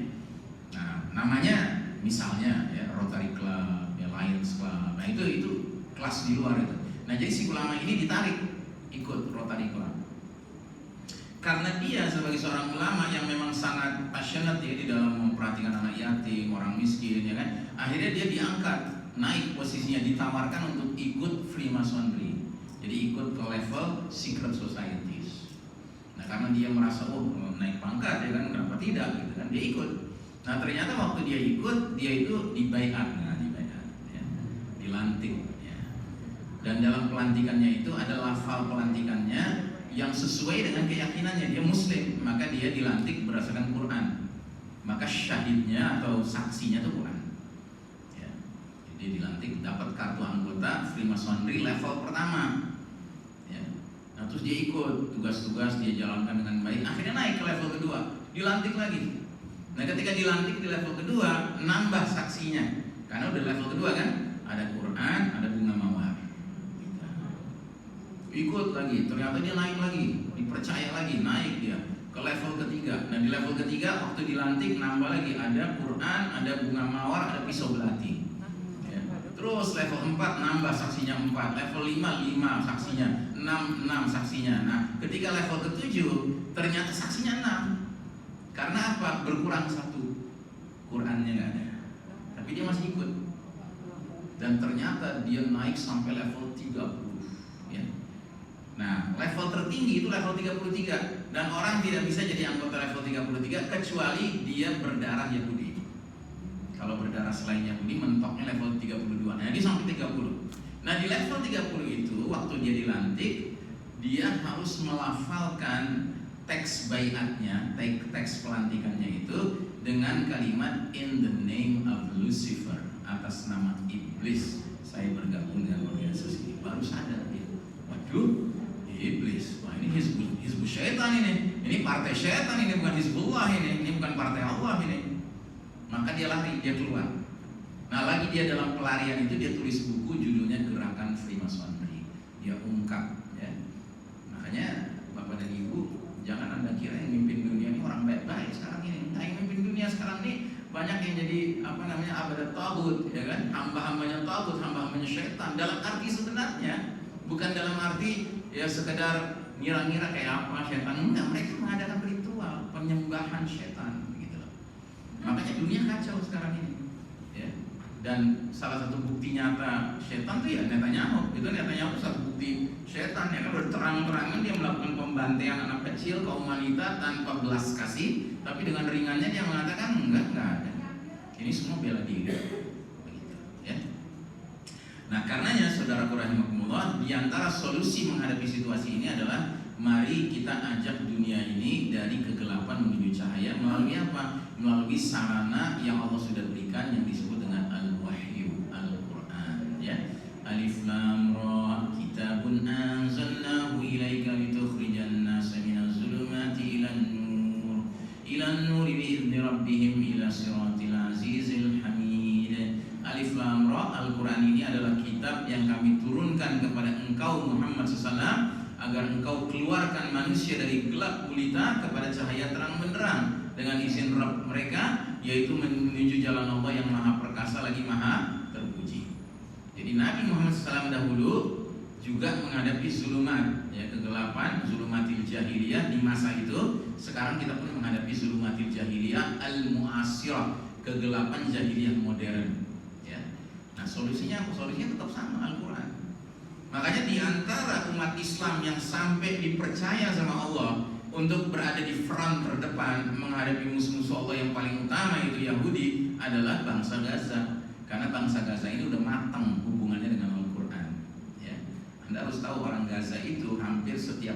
Nah, namanya misalnya ya Rotary Club, ya Lions Club. Nah, itu kelas di luar itu. Nah, jadi si ulama ini ditarik ikut Rotary Club. Karena dia sebagai seorang ulama yang memang sangat passionate, ya, di dalam memperhatikan anak yatim, orang miskin, ya kan. Akhirnya dia diangkat, naik posisinya, ditawarkan untuk ikut Freemasonry. Jadi ikut ke level secret societies. Nah, karena dia merasa naik pangkat, ya kan, kenapa tidak gitu kan, dia ikut. Nah, ternyata waktu dia ikut, dia itu dibaiat, ya, dilantik, ya. Dan dalam pelantikannya itu ada lafal pelantikannya yang sesuai dengan keyakinannya. Dia Muslim, maka dia dilantik berdasarkan Quran. Maka syahidnya atau saksinya itu Quran, ya. Jadi dilantik, dapat kartu anggota Freemasonry level pertama. Nah, terus dia ikut tugas-tugas, dia jalankan dengan baik. Akhirnya naik ke level kedua, dilantik lagi. Nah, ketika dilantik di level kedua, nambah saksinya. Karena udah level kedua kan, ada Quran, ada bunga mawar. Ikut lagi, ternyata dia naik lagi, dipercaya lagi, naik dia ke level ketiga. Nah, di level ketiga waktu dilantik nambah lagi, ada Quran, ada bunga mawar, ada pisau belati. Terus level 4 nambah saksinya 4, level 5 saksinya, 6 saksinya. Nah, ketika level ke-7 ternyata saksinya 6. Karena apa? Berkurang 1. Qurannya nggak ada. Tapi dia masih ikut. Dan ternyata dia naik sampai level 30, ya. Nah, level tertinggi itu level 33 dan orang tidak bisa jadi anggota level 33 kecuali dia berdarah Yahudi. Kalau berdarah selain Yahudi mentoknya level 32. Nah, dia sampai 30. Nah, di level 30 itu waktu dia dilantik, dia harus melafalkan teks baiatnya, teks pelantikannya itu dengan kalimat in the name of Lucifer, atas nama iblis saya bergabung dengan organisasi ini. Baru sadar dia, waduh, iblis, wah ini hizbus syaitan ini partai syaitan ini, bukan hizbullah ini bukan partai Allah ini. Maka dia lari, dia keluar. Nah, lagi dia dalam pelarian itu dia tulis buku judulnya Gerakan Freemasonry. Dia ungkap, ya. Makanya Bapak dan Ibu, jangan Anda kira yang mimpin dunia ini orang baik-baik sekarang ini. Nah, yang mimpin dunia sekarang ini banyak yang jadi abadat tagut, ya kan? Hamba-hambanya tagut, hamba-hambanya syaitan. Dalam arti sebenarnya, bukan dalam arti ya sekedar ngira-ngira kayak apa syaitan. Enggak, mereka mengadakan ritual penyembahan syaitan gitu loh. Makanya dunia kacau sekarang ini, ya. Dan salah satu bukti nyata syaitan itu ya Netanyahu. Itu Netanyahu satu bukti syaitan, ya kan, udah terang-terangan dia melakukan pembantaian anak kecil, kaum wanita tanpa belas kasih, tapi dengan ringannya dia mengatakan enggak ada. Ini semua bela diri. Begitu, ya. Nah, karenanya saudaraku rahimakumullah, di antara solusi menghadapi situasi ini adalah mari kita ajak dunia ini dari kegelapan menuju cahaya melalui apa? Melalui sarana yang Allah sudah berikan yang disebut dengan al-wahyu, Al-Quran, ya. Alif Lam Ra, kitabun anzalnahu ilaika litukhrijan nasa minaz zulumati ilan nur bi'izni rabbihim ila siratil azizil hamid. Alif Lam Ra, Al-Quran ini adalah kitab yang kami turunkan kepada engkau Muhammad SAW agar engkau keluarkan manusia dari gelap gulita kepada cahaya terang benderang dengan izin Rabb mereka, yaitu menuju jalan Allah yang maha perkasa lagi maha terpuji. Jadi Nabi Muhammad SAW dahulu juga menghadapi zulumat, ya, kegelapan, zulumatil jahiliyah di masa itu. Sekarang kita pun menghadapi zulumatil jahiliyah al-mu'asirah, kegelapan jahiliyah modern, ya. Nah, solusinya tetap sama, Al-Quran. Makanya di antara umat Islam yang sampai dipercaya sama Allah untuk berada di front terdepan menghadapi musuh-musuh Allah yang paling utama itu Yahudi adalah bangsa Gaza. Karena bangsa Gaza ini udah matang hubungannya dengan Al-Quran, ya. Anda harus tahu orang Gaza itu hampir setiap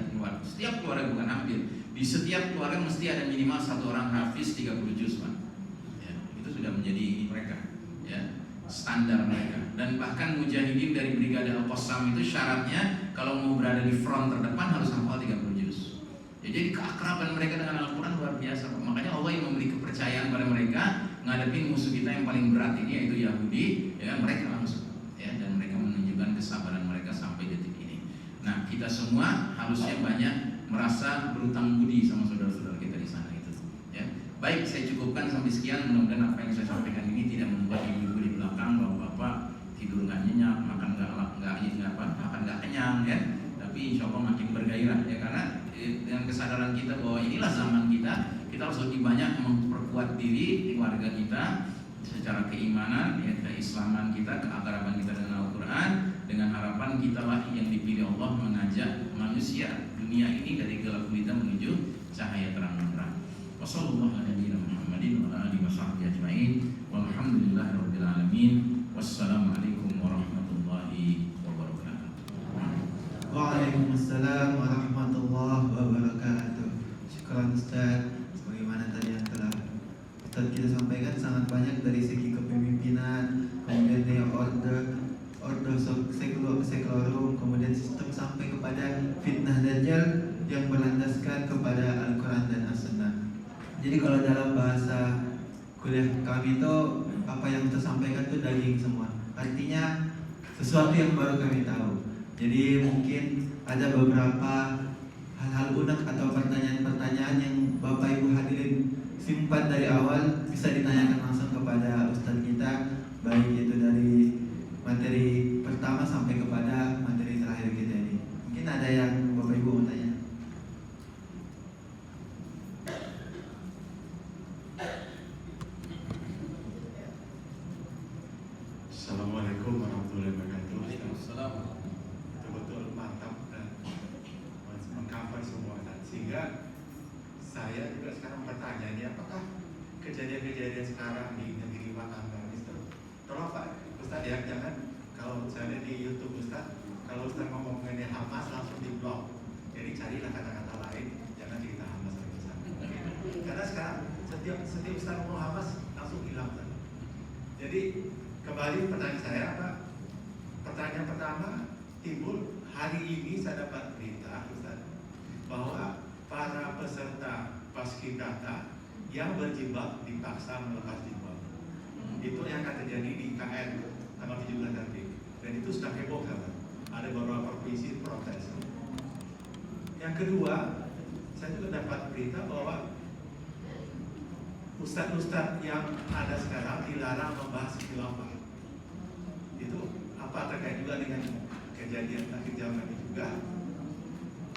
keluarga bukan hampir, di setiap keluarga mesti ada minimal satu orang hafiz 30 juz, Pak. Ya, itu sudah menjadi ini mereka, ya, standar mereka. Dan bahkan mujahidin dari Brigade Al-Qassam itu syaratnya kalau mau berada di front terdepan harus hafal 30 juz. Ya, jadi keakraban mereka dengan Al-Quran luar biasa, Pak. Makanya Allah yang memberi kepercayaan pada mereka ngadepin musuh kita yang paling berat ini yaitu Yahudi, ya, mereka langsung, ya, dan mereka menunjukkan kesabaran mereka sampai detik ini. Nah, kita semua harusnya banyak merasa berutang budi sama saudara-saudara kita di sana itu, ya. Baik, saya cukupkan sampai sekian. Mudah-mudahan apa yang saya sampaikan ini tidak membuat ibu-ibu di belakang, bapak-bapak tidur nggak nyenyak, makan nggak kenyang, ya. Tapi insya Allah makin bergairah, ya, karena dengan kesadaran kita bahwa inilah zaman kita harus lebih banyak memperkuat diri keluarga kita secara keimanan, ya, keislaman kita, keakraban kita dengan Al-Quran, dengan harapan kita lah yang dipilih Allah mengajak manusia dunia ini dari gelap gulita menuju cahaya terang benderang. Wassalamualaikum warahmatullahi wabarakatuh. Waalaikumsalam warahmatullahi wabarakatuh. Syukran Ustaz. Sebagaimana tadi yang telah Ustaz kita sampaikan, sangat banyak dari segi kepemimpinan, kemudian dari order sekularum, kemudian sistem sampai kepada fitnah dajjal yang berlandaskan kepada Al-Quran dan As-Sunnah. Jadi kalau dalam bahasa kuliah kami itu apa yang tersampaikan itu daging semua. Artinya sesuatu yang baru kami tahu. Jadi mungkin ada beberapa hal-hal unek atau pertanyaan-pertanyaan yang Bapak Ibu hadirin simpan dari awal bisa ditanyakan langsung kepada Ustadz kita, baik itu dari materi pertama sampai kepada materi terakhir kita ini. Mungkin ada yang Bapak Ibu mau tanya. Assalamualaikum warahmatullahi wabarakatuh. Waalaikumsalam. Betul-betul mantap dan saya juga sekarang bertanya ini, apakah kejadian-kejadian sekarang di negeri Wakanda itu, tolong Pak Ustaz ya, jangan kalau saya lihat di YouTube Ustaz, kalau Ustaz ngomong mengenai Hamas langsung di blok. Jadi carilah kata-kata lain, jangan cerita Hamas lagi Ustaz. Karena sekarang setiap Ustaz ngomong Hamas langsung hilang Ustaz. Jadi kembali pertanyaan saya Pak. Pertanyaan pertama timbul, hari ini saya dapat berita Ustaz bahwa para peserta paskibra yang berjilbab dipaksa melepas jilbab. Itu yang akan terjadi di IKN tanggal 17 nanti. Dan itu sudah heboh kan? Ada beberapa provinsi protes. Yang kedua, saya juga dapat berita bahwa ustadz-ustadz yang ada sekarang dilarang membahas khilafah. Itu apa terkait juga dengan kejadian akhir zaman ini juga.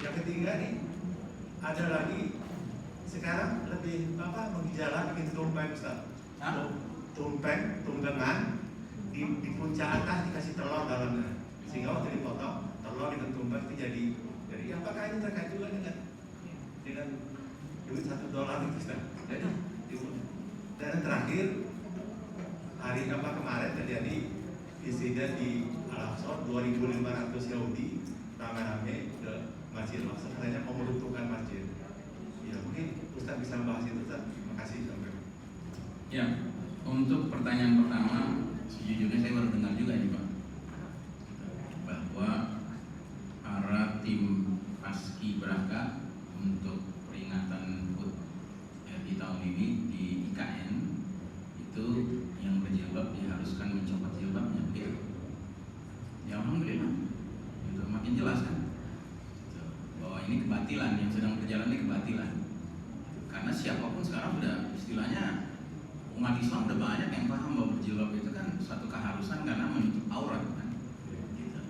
Yang ketiga nih, ada lagi sekarang lebih menggejala bikin tumpeng Ustaz. Tumpeng, tunggangan di puncak atas dikasih telur dalamnya. Sehingga waktu dipotong telur dengan tumpeng itu jadi apakah ini terkait juga dengan duit $1 itu Ustaz? Jadi dan terakhir hari kemarin terjadi insiden di Al-Aqsa, 2.500 Yahudi rame-rame ke Masjid Al-Aqsa, katanya mau meruntuhkan masjid. Ya mungkin Ustaz bisa bahas itu Ustaz. Terima kasih sampai. Ya, untuk pertanyaan pertama, sejujurnya saya baru dengar juga nih Pak, bahwa para tim paskibraka untuk peringatan HUT di tahun ini di IKN itu yang berjilbab diharuskan mencopot jilbabnya, begitu. Ya alhamdulillah, itu makin jelas kan, bahwa ini kebatilan yang sedang berjalan, ini kebatilan. Karena siapapun sekarang udah istilahnya umat Islam udah banyak yang paham bahwa berjilbab itu kan satu keharusan karena menutup aurat kan. Gitu.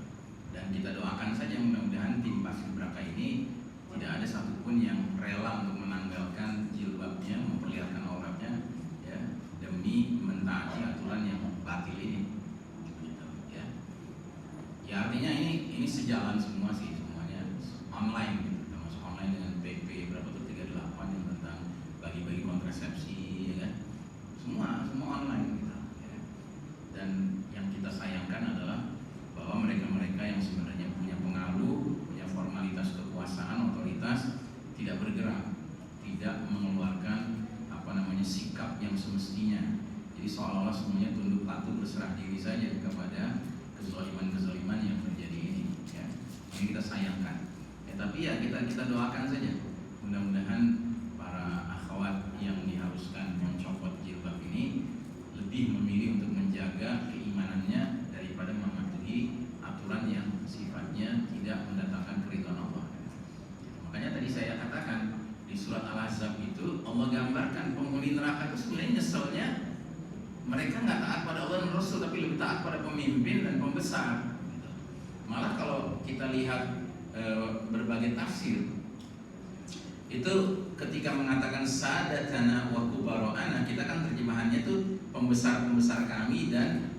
Dan kita doakan saja mudah-mudahan tim paskibraka ini tidak ada satupun yang rela untuk menanggalkan jilbabnya, memperlihatkan auratnya, ya, demi mentaati aturan yang batil ini. Gitu, ya. Ya artinya ini sejalan semua sih, semuanya online gitu, termasuk online dengan PP berapa tuh 38 yang tentang bagi-bagi kontrasepsi, ya kan, semua online gitu, ya. Dan yang kita sayangkan adalah bahwa mereka-mereka yang sebenarnya punya pengaruh, punya formalitas kekuasaan, otoritas, tidak bergerak, tidak mengeluarkan sikap yang semestinya. Jadi seolah-olah semuanya tunduk patuh berserah diri saja kepada kezaliman-kezaliman yang terjadi ini, ya. Ini kita sayangkan. Tapi ya kita doakan saja. Mudah-mudahan para akhwat yang diharuskan mencopot jilbab ini lebih memilih untuk menjaga keimanannya daripada mematuhi aturan yang sifatnya tidak mendatangkan keridhaan Allah. Makanya tadi saya katakan di surat Al-Ahzab itu Allah gambarkan penghuni neraka itu sebenarnya nyeselnya mereka nggak taat pada Allah dan Rasul, tapi lebih taat pada pemimpin dan pembesar. Malah kalau kita lihat berbagai tafsir itu ketika mengatakan sadatana wa kubara'ana, kita kan terjemahannya itu pembesar-pembesar kami dan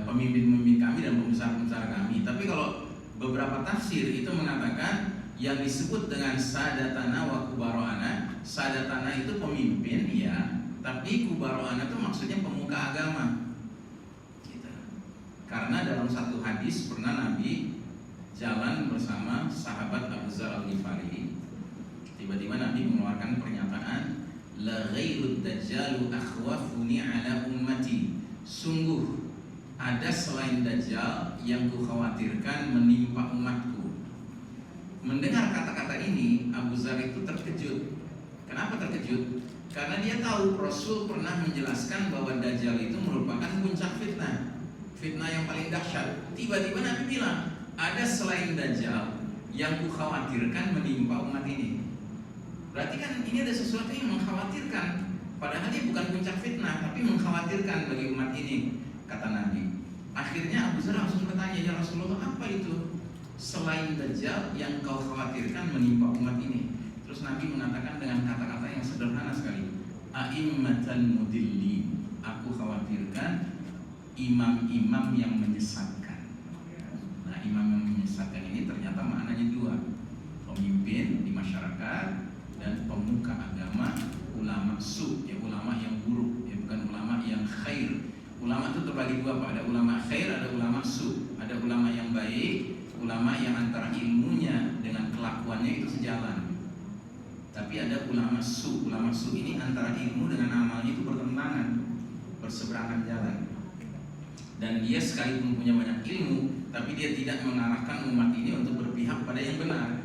pemimpin-pemimpin kami dan pembesar-pembesar kami. Tapi kalau beberapa tafsir itu mengatakan yang disebut dengan sadatana wa kubara'ana, sadatana itu pemimpin ya, tapi kubara'ana itu maksudnya pemuka agama gitu. Karena dalam satu hadis pernah Nabi jalan bersama sahabat Abu Dzar Al-Ghifari, tiba-tiba Nabi mengeluarkan pernyataan, la ghairud dajjalu akhwafuni ala ummati, sungguh ada selain Dajjal yang kukhawatirkan menimpa umatku. Mendengar kata-kata ini, Abu Dzar itu terkejut. Kenapa terkejut? Karena dia tahu Rasul pernah menjelaskan bahwa Dajjal itu merupakan puncak fitnah, fitnah yang paling dahsyat. Tiba-tiba Nabi bilang, ada selain Dajjal yang kukhawatirkan menimpa umat ini. Berarti kan ini ada sesuatu yang mengkhawatirkan. Padahal dia bukan puncak fitnah, tapi mengkhawatirkan bagi umat ini, kata Nabi. Akhirnya Abu Dzar langsung bertanya, ya Rasulullah, apa itu selain Dajjal yang kau khawatirkan menimpa umat ini? Terus Nabi mengatakan dengan kata-kata yang sederhana sekali, a'immatan mudillin, aku khawatirkan imam-imam yang menyesatkan. Nah, imam yang menyesatkan ini ternyata maknanya dua, pemimpin di masyarakat dan pemuka agama ulama su, ya ulama yang buruk, ya bukan ulama yang khair. Ulama itu terbagi dua Pak, ada ulama khair, ada ulama su. Ada ulama yang baik, ulama yang antara ilmunya dengan kelakuannya itu sejalan. Tapi ada ulama su ini antara ilmu dengan amalnya itu bertentangan, berseberangan jalan. Dan dia sekalipun punya banyak ilmu, tapi dia tidak mengarahkan umat ini untuk berpihak pada yang benar.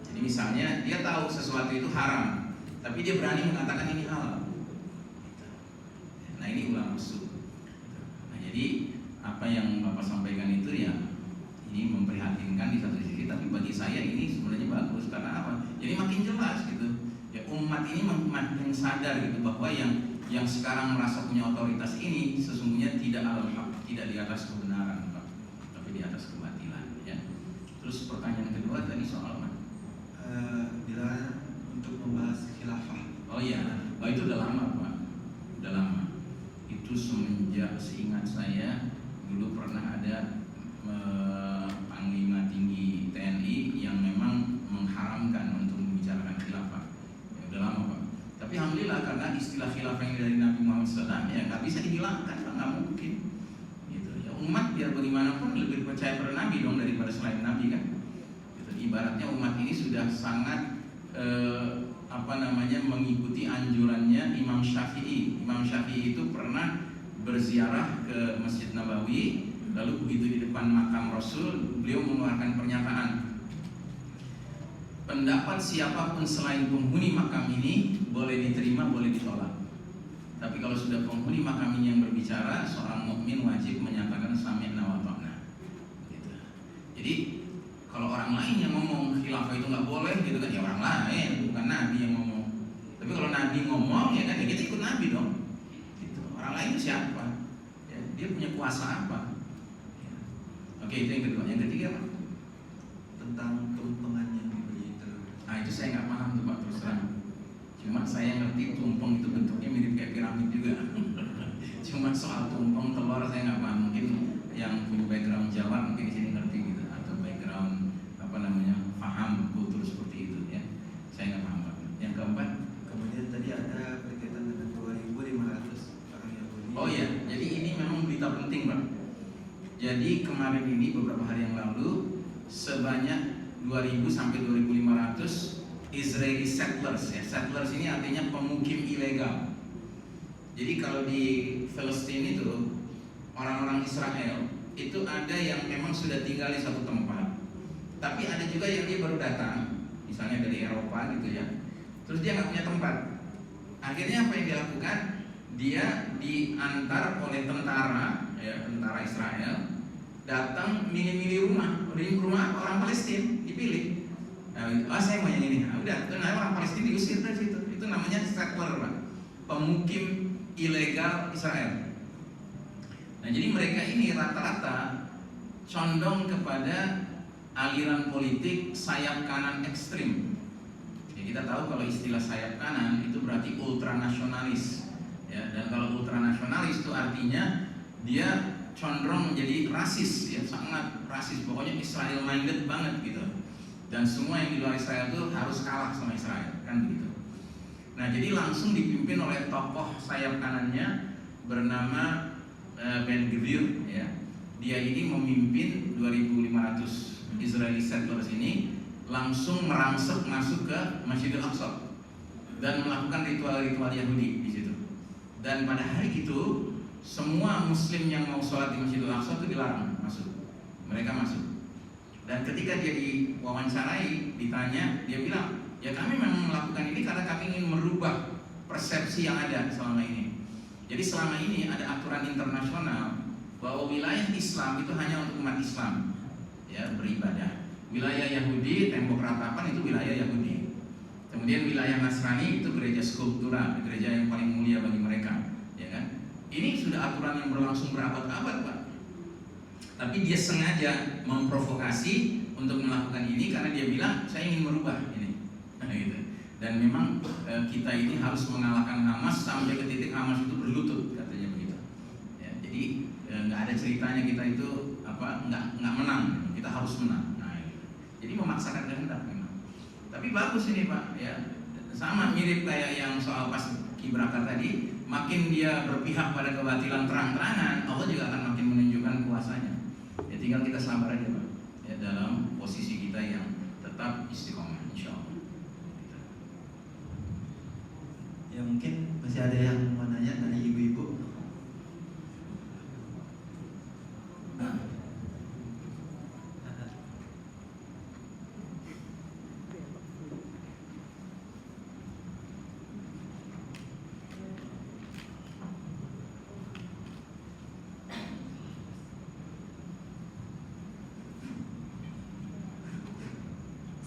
Jadi misalnya dia tahu sesuatu itu haram, tapi dia berani mengatakan ini halal. Nah ini ulama su. Nah jadi apa yang Bapak sampaikan itu ya ini memprihatinkan di satu sisi, tapi bagi saya ini sebenarnya bagus. Karena apa? Jadi makin jelas gitu. Ya umat ini makin sadar gitu bahwa yang sekarang merasa punya otoritas ini sesungguhnya tidak al-haq, tidak di atas kebenaran Pak, tapi di atas kebatilan ya. Terus pertanyaan kedua tadi soal apa? Dilarang untuk membahas khilafah. Oh iya, itu udah lama Pak, udah lama. Itu semenjak seingat saya dulu pernah ada Panglima Tinggi TNI yang memang mengharamkan untuk membicarakan khilafah. Ya udah lama Pak. Tapi alhamdulillah karena istilah khilafah yang dari Nabi Muhammad SAW ya nggak bisa dihilangkan Pak, nggak mungkin. Gitu. Ya umat biar bagaimanapun lebih percaya pada Nabi dong daripada selain Nabi kan. Gitu. Ibaratnya umat ini sudah sangat mengikuti anjurannya Imam Syafi'i. Imam Syafi'i itu pernah berziarah ke Masjid Nabawi, lalu begitu di depan makam Rasul, beliau mengeluarkan pernyataan, pendapat siapapun selain penghuni makam ini boleh diterima, boleh ditolak. Tapi kalau sudah penghuni makam ini yang berbicara, seorang mukmin wajib menyatakan sami'na wa ta'na. Gitu. Jadi kalau orang lain yang ngomong khilafah itu nggak boleh, gitu kan ya orang lain, bukan Nabi yang ngomong. Tapi kalau Nabi ngomong ya kan ya kita ikut Nabi dong. Gitu. Orang lain siapa? Ya, dia punya kuasa apa? Ya. Oke itu yang kedua. Yang ketiga Pak? Tentang tumpengan yang diberi telur. Nah itu saya nggak paham tuh Pak, terus terang. Cuma saya ngerti tumpeng itu bentuknya mirip kayak piramid juga. Cuma soal tumpeng telur saya nggak paham. Mungkin yang punya background Jawa mungkin di sini ngerti gitu, atau background paham kultur seperti itu ya. Saya nggak paham Pak. Yang keempat. Kemudian tadi ada berkaitan dengan 2.500 orang Yahudi. Oh iya, jadi ini memang berita penting Pak. Jadi kemarin ini beberapa hari yang lalu sebanyak 2.000 sampai 2.500 Israeli settlers ya. Settlers ini artinya pemukim ilegal. Jadi kalau di Palestina itu orang-orang Israel itu ada yang memang sudah tinggal di satu tempat, tapi ada juga yang dia baru datang, misalnya dari Eropa gitu ya. Terus dia nggak punya tempat. Akhirnya apa yang dia lakukan? Dia diantar oleh tentara, ya, tentara Israel, datang milih-milih rumah. Milih rumah orang Palestina dipilih. Nah, saya mau yang ini. Nah, udah, itu namanya orang Palestina diusir dari situ. Itu namanya settler, Pak. Pemukim ilegal Israel. Nah, jadi mereka ini rata-rata condong kepada aliran politik sayap kanan ekstrim. Ya, kita tahu kalau istilah sayap kanan itu berarti ultranasionalis. Ya, dan kalau ultranasionalis itu artinya dia condong menjadi rasis, ya, sangat rasis. Pokoknya Israel minded banget gitu. Dan semua yang di luar Israel itu harus kalah sama Israel, kan begitu. Nah, jadi langsung dipimpin oleh tokoh sayap kanannya bernama Ben Gvir, ya. Dia ini memimpin 2.500 Israeli settlers ini langsung merangsek masuk ke Masjidil Aqsa dan melakukan ritual-ritual Yahudi di situ. Dan pada hari itu semua Muslim yang mau sholat di Masjidil Aqsa itu dilarang masuk. Mereka masuk. Dan ketika dia diwawancarai, ditanya, dia bilang, ya kami memang melakukan ini karena kami ingin merubah persepsi yang ada selama ini. Jadi selama ini ada aturan internasional bahwa wilayah Islam itu hanya untuk umat Islam, ya, beribadah. Wilayah Yahudi, tembok ratapan itu wilayah Yahudi. Kemudian wilayah Nasrani itu gereja skulptural, gereja yang paling mulia bagi mereka, ya kan? Ini sudah aturan yang berlangsung berabad-abad, Pak. Tapi dia sengaja memprovokasi untuk melakukan ini karena dia bilang saya ingin merubah ini, gitu. Dan memang kita ini harus mengalahkan Hamas sampai ke titik Hamas itu berlutut, katanya begitu. Ya, jadi nggak ada ceritanya kita itu nggak menang, kita harus menang. Nah, gitu. Jadi memaksakan kehendak memang. Tapi bagus ini Pak, ya. Sama mirip kayak yang soal pas Kibraka tadi, makin dia berpihak pada kebatilan terang-terangan, Allah juga akan makin menunjukkan kuasanya. Ya tinggal kita sabar aja Pak, ya dalam posisi kita yang tetap istiqomah insyaallah. Ya mungkin masih ada yang mau nanya dari ibu-ibu.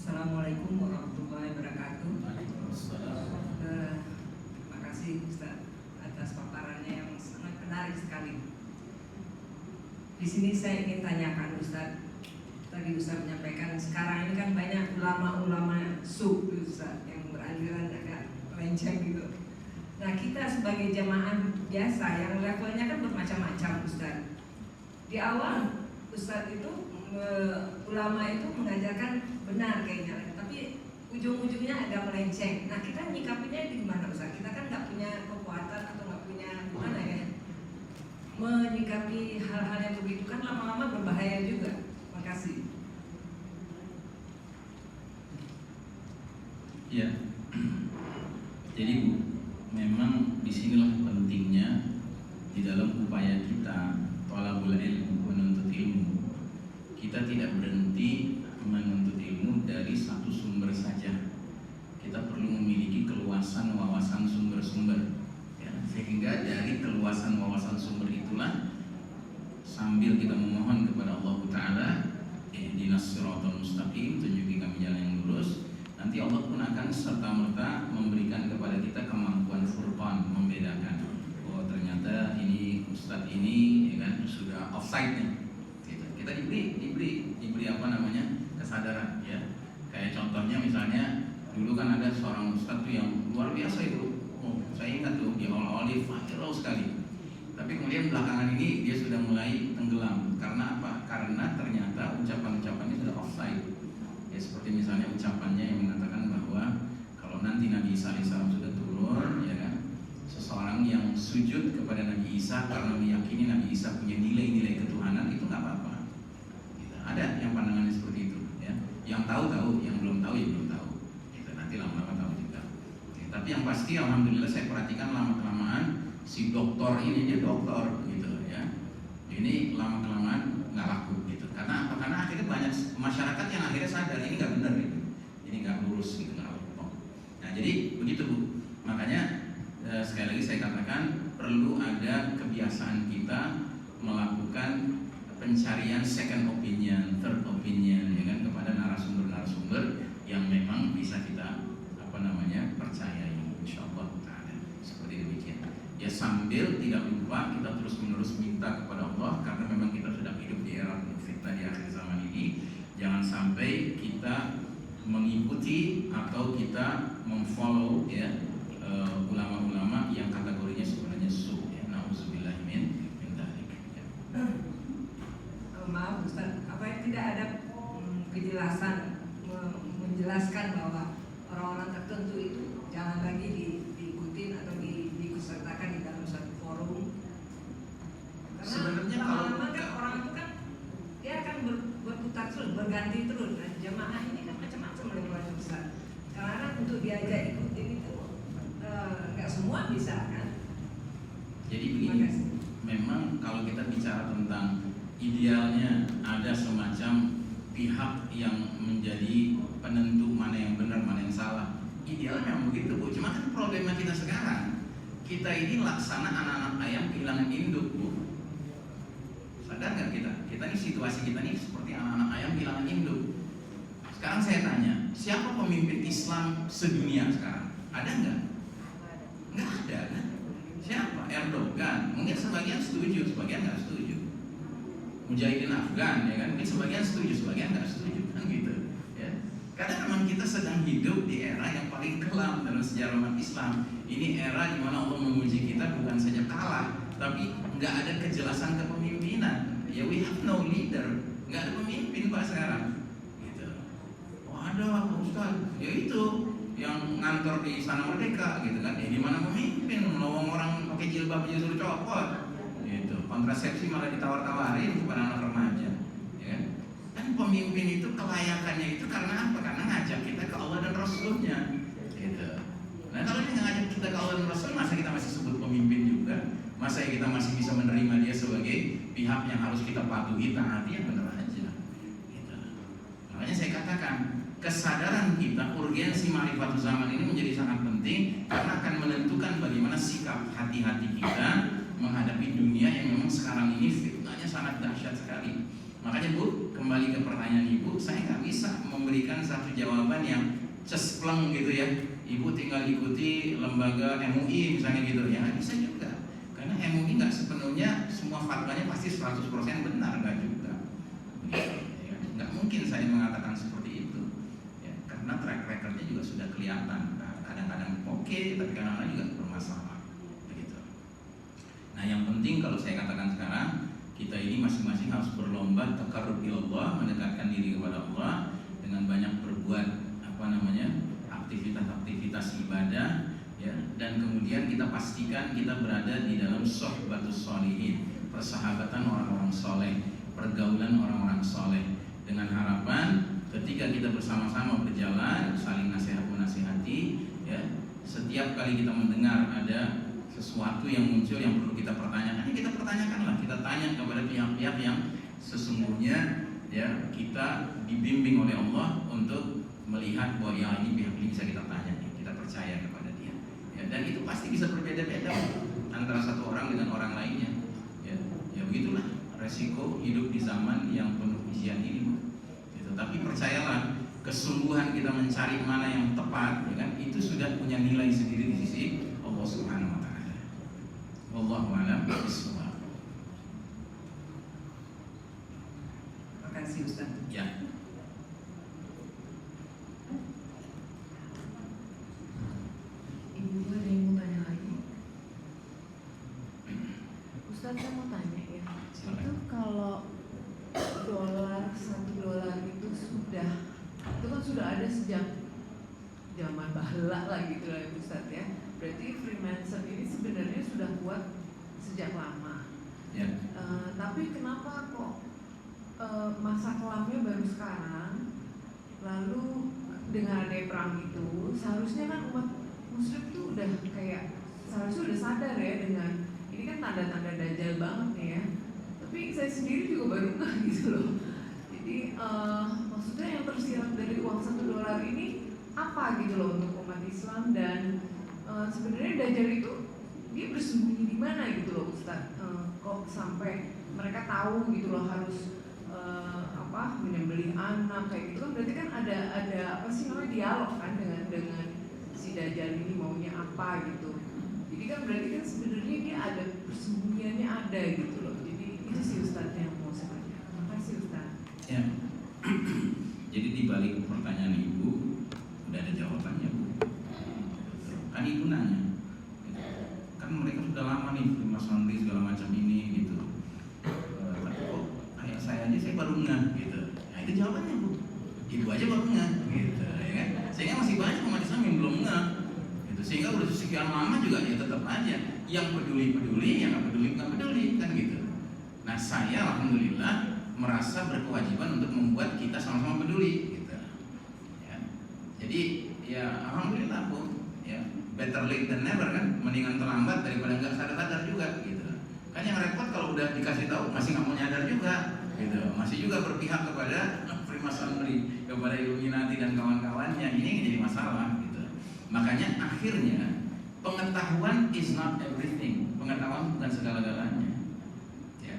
Assalamualaikum warahmatullahi wabarakatuh. Terima kasih Ustaz atas paparannya yang sangat menarik sekali. Di sini saya ingin tanyakan Ustaz. Tadi Ustaz menyampaikan sekarang ini kan banyak ulama-ulama Ustaz yang beraliran agak melenceng gitu. Nah kita sebagai jamaah biasa yang levelnya kan bermacam-macam Ustaz. Di awal Ustaz itu ulama itu mengajarkan benar kayaknya, tapi ujung-ujungnya agak melenceng. Nah kita nyikapinya di mana Ustaz? Kita kan nggak punya kekuatan atau nggak punya gimana ya menyikapi hal-hal yang begitu kan lama-lama berbahaya juga. Terima kasih. Ya, jadi Bu, memang disinilah pentingnya di dalam upaya kita thalabul ilmu, menuntut ilmu. Kita tidak berhenti menuntut ilmu dari satu sumber saja. Kita perlu memiliki keluasan wawasan sumber-sumber, ya, sehingga dari keluasan wawasan sumber itulah sambil kita memohon kepada Allah Ta'ala, ihdinas siratal mustaqim, tunjuki kami jalan yang lurus, nanti Allah pun akan serta-merta memberikan kepada kita kemampuan furqan, membedakan. Oh ternyata ini ustadz ini ya kan sudah offside nih. Kita diberi apa namanya kesadaran ya. Kayak contohnya misalnya dulu kan ada seorang ustadz tuh yang luar biasa itu. Oh, saya ingat tuh di awal-awal dia viral sekali. Tapi kemudian belakangan ini dia sudah mulai tenggelam. Karena apa? Karena ternyata ucapan-ucapannya sudah offside. Ya seperti misalnya ucapannya yang mengatakan bahwa kalau nanti Nabi Isa AS sudah turun, ya kan, seseorang yang sujud kepada Nabi Isa karena meyakini Nabi Isa punya nilai-nilai ketuhanan itu nggak apa-apa. Ada yang pandangannya seperti itu, ya. Yang tahu, yang belum tahu ya belum tahu. Itu nanti lama-lama tahu juga. Ya, tapi yang pasti, alhamdulillah saya perhatikan lama-kelamaan si doktor ini dia doktor, gitu, ya. Ini lama-kelamaan nggak laku, gitu. Karena apa? Karena akhirnya banyak masyarakat yang akhirnya sadar ini nggak benar, gitu. Ini nggak lurus, gitu, nggak lurus. Nah, jadi begitu Bu. Makanya sekali lagi saya katakan perlu ada kebiasaan kita melakukan pencarian second opinion, third opinion, ya kan, kepada narasumber-narasumber yang memang bisa kita percayai, insyaallah taala. Seperti demikian. Ya sambil tidak lupa kita terus-menerus minta kepada Allah, karena memang kita sedang hidup di era penuh fitnah di akhir zaman ini. Jangan sampai kita mengikuti atau kita memfollow ya ulama-ulama yang kategorinya sebenarnya ya. Nauzubillah min dzalik. Maaf Ustaz, apa yang tidak ada kejelasan menjelaskan bahwa orang-orang tertentu itu jangan lagi diikutin atau diikutsertakan di dalam satu forum. Karena Sebenarnya lama-lama kan orang itu kan dia akan berputar terus, berganti terus. Nah, jamaah ini kan macam-macam levelnya Ustaz. Karena untuk diajak ikutin itu nggak semua bisa kan. Jadi begini, memang kalau kita bicara tentang idealnya ada semacam pihak yang menjadi penentu mana yang benar, mana yang salah. Idealnya memang begitu Bu. Cuma kan problema kita sekarang, kita ini laksana anak-anak ayam kehilangan induk Bu. Sadar nggak kita? Kita ini situasi kita ini seperti anak-anak ayam kehilangan induk. Sekarang saya tanya, siapa pemimpin Islam sedunia sekarang? Ada nggak? Nggak ada kan? Siapa? Erdogan. Mungkin sebagian setuju, sebagian nggak setuju. Mujahidin Afgan, ya kan? Mungkin sebagian setuju, sebagian nggak setuju, kan gitu. Ya. Karena memang kita sedang hidup di era yang paling kelam dalam sejarah umat Islam. Ini era di mana Allah menguji kita bukan saja kalah, tapi nggak ada kejelasan kepemimpinan. Ya we have no leader, nggak ada pemimpin Pak sekarang. Gitu. Oh ada Pak Ustaz, ya itu yang ngantor di Istana Merdeka gitu kan. Di mana pemimpin melowong orang pakai jilbab aja suruh copot. Gitu. Kontrasepsi malah ditawar-tawarin kepada anak remaja. Ya. Dan pemimpin itu kelayakannya itu karena apa? Karena ngajak kita ke Allah dan Rasulnya. Gitu. Nah kalau dia ngajak kita ke Allah dan Rasul, masa kita masih sebut pemimpin juga? Masa kita masih bisa menerima dia sebagai pihak yang harus kita patuhi, taati, yang benar aja. Gitu. Makanya saya katakan, kesadaran kita, urgensi ma'rifatul zaman ini menjadi sangat penting karena akan menentukan bagaimana sikap hati-hati kita menghadapi dunia yang memang sekarang ini fitnahnya sangat dahsyat sekali. Makanya Bu, kembali ke pertanyaan Ibu, saya nggak bisa memberikan satu jawaban yang cespleng gitu ya. Ibu tinggal ikuti lembaga MUI misalnya gitu, ya nggak bisa juga. Karena MUI nggak sepenuhnya semua fatwanya pasti 100% benar, nggak juga. Ya, nggak mungkin saya mengatakan seperti itu. Ya, karena track recordnya juga sudah kelihatan. Nah, kadang-kadang oke, tapi kadang-kadang juga bermasalah. Begitu. Nah, yang penting kalau saya katakan sekarang, kita ini masing-masing harus berlomba taqarrub ilallah, mendekatkan diri kepada Allah dengan banyak berbuat aktivitas ibadah, ya, dan kemudian kita pastikan kita berada di dalam sohbatus sholihin, persahabatan orang-orang soleh, pergaulan orang-orang soleh, dengan harapan ketika kita bersama-sama berjalan saling nasihat menasihati, ya, setiap kali kita mendengar ada sesuatu yang muncul yang perlu kita pertanyakan, kita pertanyakanlah, kita tanya kepada pihak-pihak yang sesungguhnya ya kita dibimbing oleh Allah untuk melihat bahwa ya ini pihak ini bisa kita tanya, kita percaya kepada dia, ya, dan itu pasti bisa berbeda-beda antara satu orang dengan orang lainnya, ya, ya begitulah resiko hidup di zaman yang penuh ujian ini, gitu. Tapi percayalah, kesungguhan kita mencari mana yang tepat, ya kan, itu sudah punya nilai sendiri di sisi Allah Subhanahu Wa Taala. Wallahu a'lam bishawab. Terima kasih Ustaz. Ya. Ibu ada yang mau tanya lagi? Ustaz, saya mau tanya ya. Silakan. Itu kalau $1 itu kan sudah ada sejak zaman bahala lah gitu lah Ustaz ya. Berarti Freemason ini sebenarnya sudah kuat sejak lama. Ya. Tapi kenapa kok masa kelamnya baru sekarang? Lalu dengan adanya perang itu, seharusnya kan umat Muslim tuh udah kayak seharusnya udah sadar ya dengan ini kan tanda-tanda dajjal banget nih ya. Tapi saya sendiri juga baru nggak gitu loh. Jadi maksudnya yang tersirat dari uang $1 ini apa gitu loh untuk umat Islam, dan sebenarnya dajjal itu dia bersembunyi di mana gitu loh Ustaz? Kok sampai mereka tahu gitu loh harus menyembelih anak kayak gitu kan, berarti kan ada apa sih namanya dialog kan dengan si dajjal ini maunya apa gitu. Jadi kan berarti kan sebenarnya dia ada persembunyiannya ada gitu loh. Jadi itu sih Ustaz yang mau saya tanya. Terima kasih Ustaz. Ya. Jadi di balik pertanyaan Ibu udah ada jawabannya, Bu. Kan Ibu nanya, kan mereka sudah lama nih Freemasonry segala macam ini gitu. Tapi kok kayak saya aja saya baru ngeh gitu. Nah itu jawabannya, Bu. Ibu aja baru ngeh gitu, ya kan? Sehingga masih banyak umat Islam yang belum ngeh. Gitu. Sehingga udah sekian lama juga ya tetap aja yang peduli, yang nggak peduli kan gitu. Nah saya alhamdulillah merasa berkewajiban untuk membuat kita sama-sama peduli gitu. Ya. Jadi ya alhamdulillah, Bu. Ya, better late than never kan, mendingan terlambat daripada nggak sadar-sadar juga gitu. Kan yang repot kalau udah dikasih tahu masih nggak mau nyadar juga gitu, masih juga berpihak kepada Freemasonry, kepada Illuminati dan kawan-kawannya, ini jadi masalah gitu. Makanya akhirnya pengetahuan is not everything, pengetahuan bukan segala-galanya. Ya.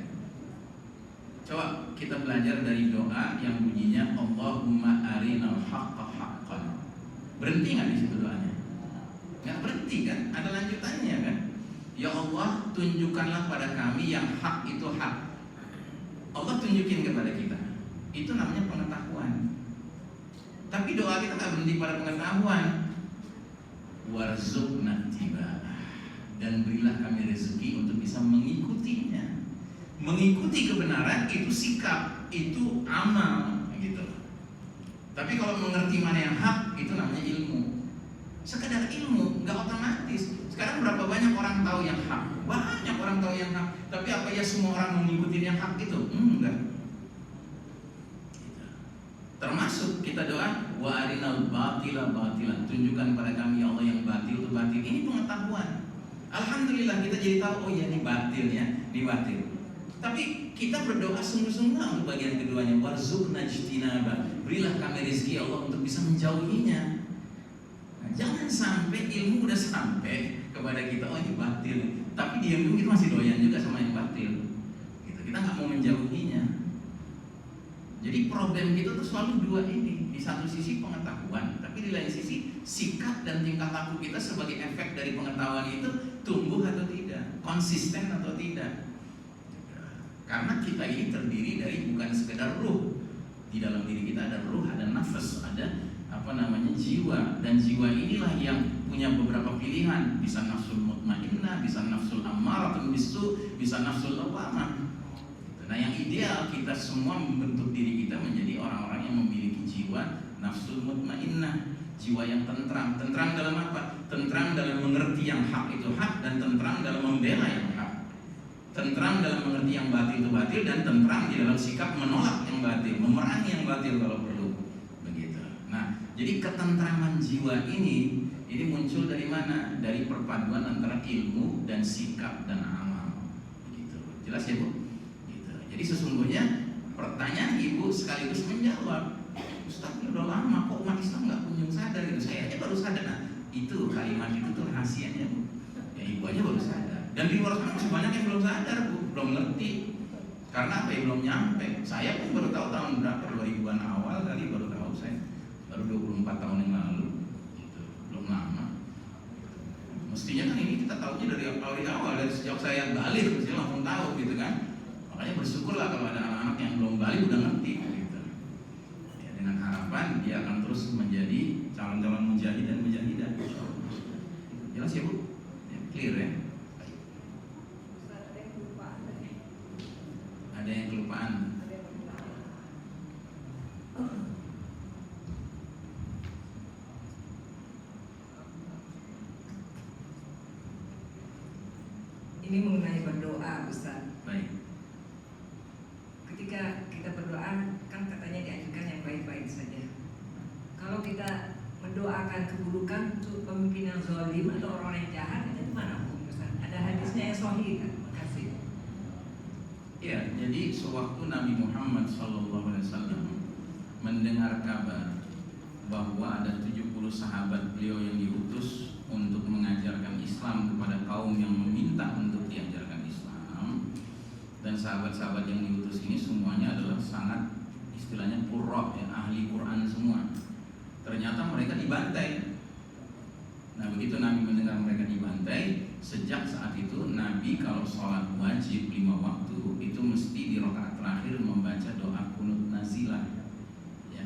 Coba kita belajar dari doa yang bunyinya Allahumma arinal haqqa haqqan. Berhenti nggak di situ doanya? Nggak berhenti kan, ada lanjutannya kan. Ya Allah, tunjukkanlah pada kami yang hak itu hak. Allah tunjukin kepada kita. Itu namanya pengetahuan. Tapi doa kita nggak berhenti pada pengetahuan. Warzuqna tiba'ah, dan berilah kami rezeki untuk bisa mengikutinya. Mengikuti kebenaran itu sikap, itu amal gitu. Tapi kalau mengerti mana yang hak, itu namanya ilmu. Sekarang ya semua orang mengikuti yang hak itu? Enggak. Termasuk kita doa wa arinal batila batilan, tunjukkan pada kami ya Allah yang batil itu batil. Ini pengetahuan. Alhamdulillah kita jadi tahu, oh ya ini batil ya, ini batil. Tapi kita berdoa sungguh-sungguh untuk bagian keduanya, warzuqna ijtinaba, berilah kami rezeki Allah untuk bisa menjauhinya. Nah, jangan sampai ilmu udah sampai kepada kita, oh ini batil, tapi diam-diam kita masih doyan juga sama yang batil. Gitu. Kita nggak mau menjauhinya. Jadi problem kita tuh selalu dua ini. Di satu sisi pengetahuan, tapi di lain sisi sikap dan tingkah laku kita sebagai efek dari pengetahuan itu tumbuh atau tidak, konsisten atau tidak. Karena kita ini terdiri dari bukan sekedar ruh. Di dalam diri kita ada ruh, ada nafas, ada jiwa. Dan jiwa inilah yang punya beberapa pilihan. Bisa nafsul mutmainnah, bisa nafsul ammaratun bisu, bisa nafsul lawamah. Nah yang ideal kita semua membentuk diri kita menjadi orang-orang yang memiliki jiwa nafsul mutmainnah, jiwa yang tentram. Tentram dalam apa? Tentram dalam mengerti yang hak itu hak, dan tentram dalam membela yang hak. Tentram dalam mengerti yang batil itu batil, dan tentram di dalam sikap menolak yang batil, memerangi yang batil kalau perlu. Begitu. Nah, jadi ketentraman jiwa ini muncul dari mana? Dari perpaduan antara ilmu dan sikap dan amal. Begitu. Jelas ya Bu? Gitu. Jadi sesungguhnya pertanyaan Ibu sekaligus menjawab. Ustaz, ini udah lama kok umat Islam nggak kunjung sadar gitu. Saya aja baru sadar. Nah, itu kalimat itu tuh rahasianya Bu. Ya Ibu aja baru sadar. Dan di luar sana masih banyak yang belum sadar Bu, belum ngerti. Karena apa ya, belum nyampe. Saya pun baru tahu tahun berapa, 2000-an awal kali baru tahu saya. Baru 24 tahun yang lalu. Gitu. Belum lama. Mestinya kan ini kita tahunya dari awal, dari sejak saya balik, mestinya langsung tahu gitu kan. Makanya bersyukurlah kalau ada anak-anak yang belum balik udah ngerti gitu. Ya, dengan harapan dia akan terus menjadi calon-calon mujahid dan mujahidah. Jelas ya Bu? Ya, clear ya? Ada yang kelupaan. Ini mengenai berdoa, Ustaz. Baik. Ketika kita berdoa, kan katanya dianjurkan yang baik-baik saja. Kalau kita mendoakan keburukan untuk pemimpin yang zalim atau orang yang jahat, itu gimana, Ustaz? Ada hadisnya yang sahih kan? Makasih. Ya, jadi sewaktu Nabi Muhammad SAW mendengar kabar bahwa ada 70 sahabat beliau yang diutus untuk mengajarkan Islam kepada kaum yang meminta untuk diajarkan Islam, dan sahabat-sahabat yang diutus ini semuanya adalah sangat istilahnya qurra, ya, ahli Quran semua. Ternyata mereka dibantai. Nah begitu Nabi mendengar mereka dibantai, sejak saat itu Nabi kalau sholat wajib 5 waktu itu mesti di rakaat terakhir membaca doa qunut nazilah, ya,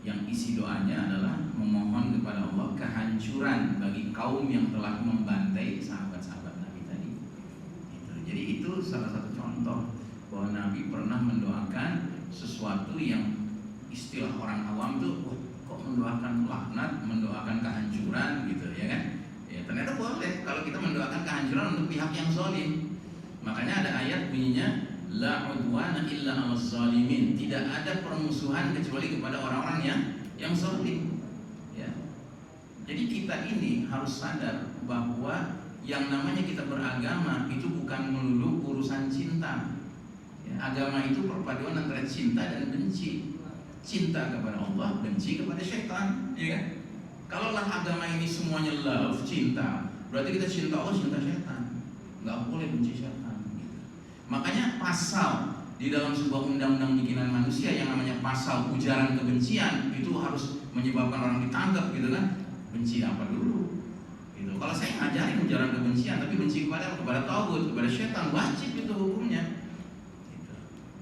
yang isi doanya adalah memohon kepada Allah kehancuran bagi kaum yang telah membantai sahabat-sahabat Nabi tadi. Gitu. Jadi itu salah satu contoh bahwa Nabi pernah mendoakan sesuatu yang istilah orang awam tuh, wah, kok mendoakan laknat, mendoakan kehancuran gitu ya kan? Ya ternyata boleh kalau kita mendoakan kehancuran untuk pihak yang zalim. Makanya ada ayat bunyinya la udwana illa 'alaz zalimin. Tidak ada permusuhan kecuali kepada orang-orang yang zalim. Ya. Jadi kita ini harus sadar bahwa yang namanya kita beragama itu bukan melulu urusan cinta. Ya, agama itu perpaduan antara cinta dan benci. Cinta kepada Allah, benci kepada syaitan, ya kan? Kalaulah agama ini semuanya love, cinta, berarti kita cinta Allah, cinta syaitan. Nggak boleh benci syaitan gitu. Makanya pasal di dalam sebuah undang-undang bikinan manusia yang namanya pasal ujaran kebencian itu harus menyebabkan orang ditangkap gitu kan. Benci apa dulu gitu. Kalau saya ngajarin ujaran kebencian tapi benci kepada tauhid, kepada syaitan, wajib itu hukumnya.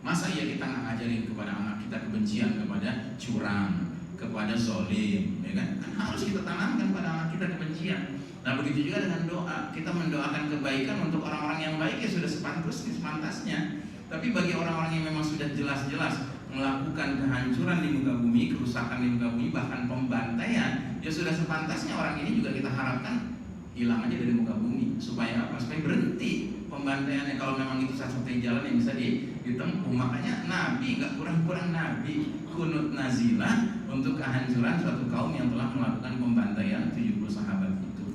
Masa iya kita nggak ngajarin kepada anak kita kebencian kepada curang, kepada zolim, ya kan? Kan harus kita tanamkan pada anak kita kebencian. Nah begitu juga dengan doa, kita mendoakan kebaikan untuk orang-orang yang baik ya sudah sepantasnya. Tapi bagi orang-orang yang memang sudah jelas-jelas melakukan kehancuran di muka bumi, kerusakan di muka bumi, bahkan pembantaian, ya sudah sepantasnya orang ini juga kita harapkan hilang aja dari muka bumi. Supaya apa? Supaya berhenti pembantaiannya. Kalau memang itu satu-satunya jalan yang bisa ditempuh. Makanya Nabi nggak kurang-kurang Nabi kunut nazilah untuk kehancuran suatu kaum yang telah melakukan pembantaian 70 sahabat itu.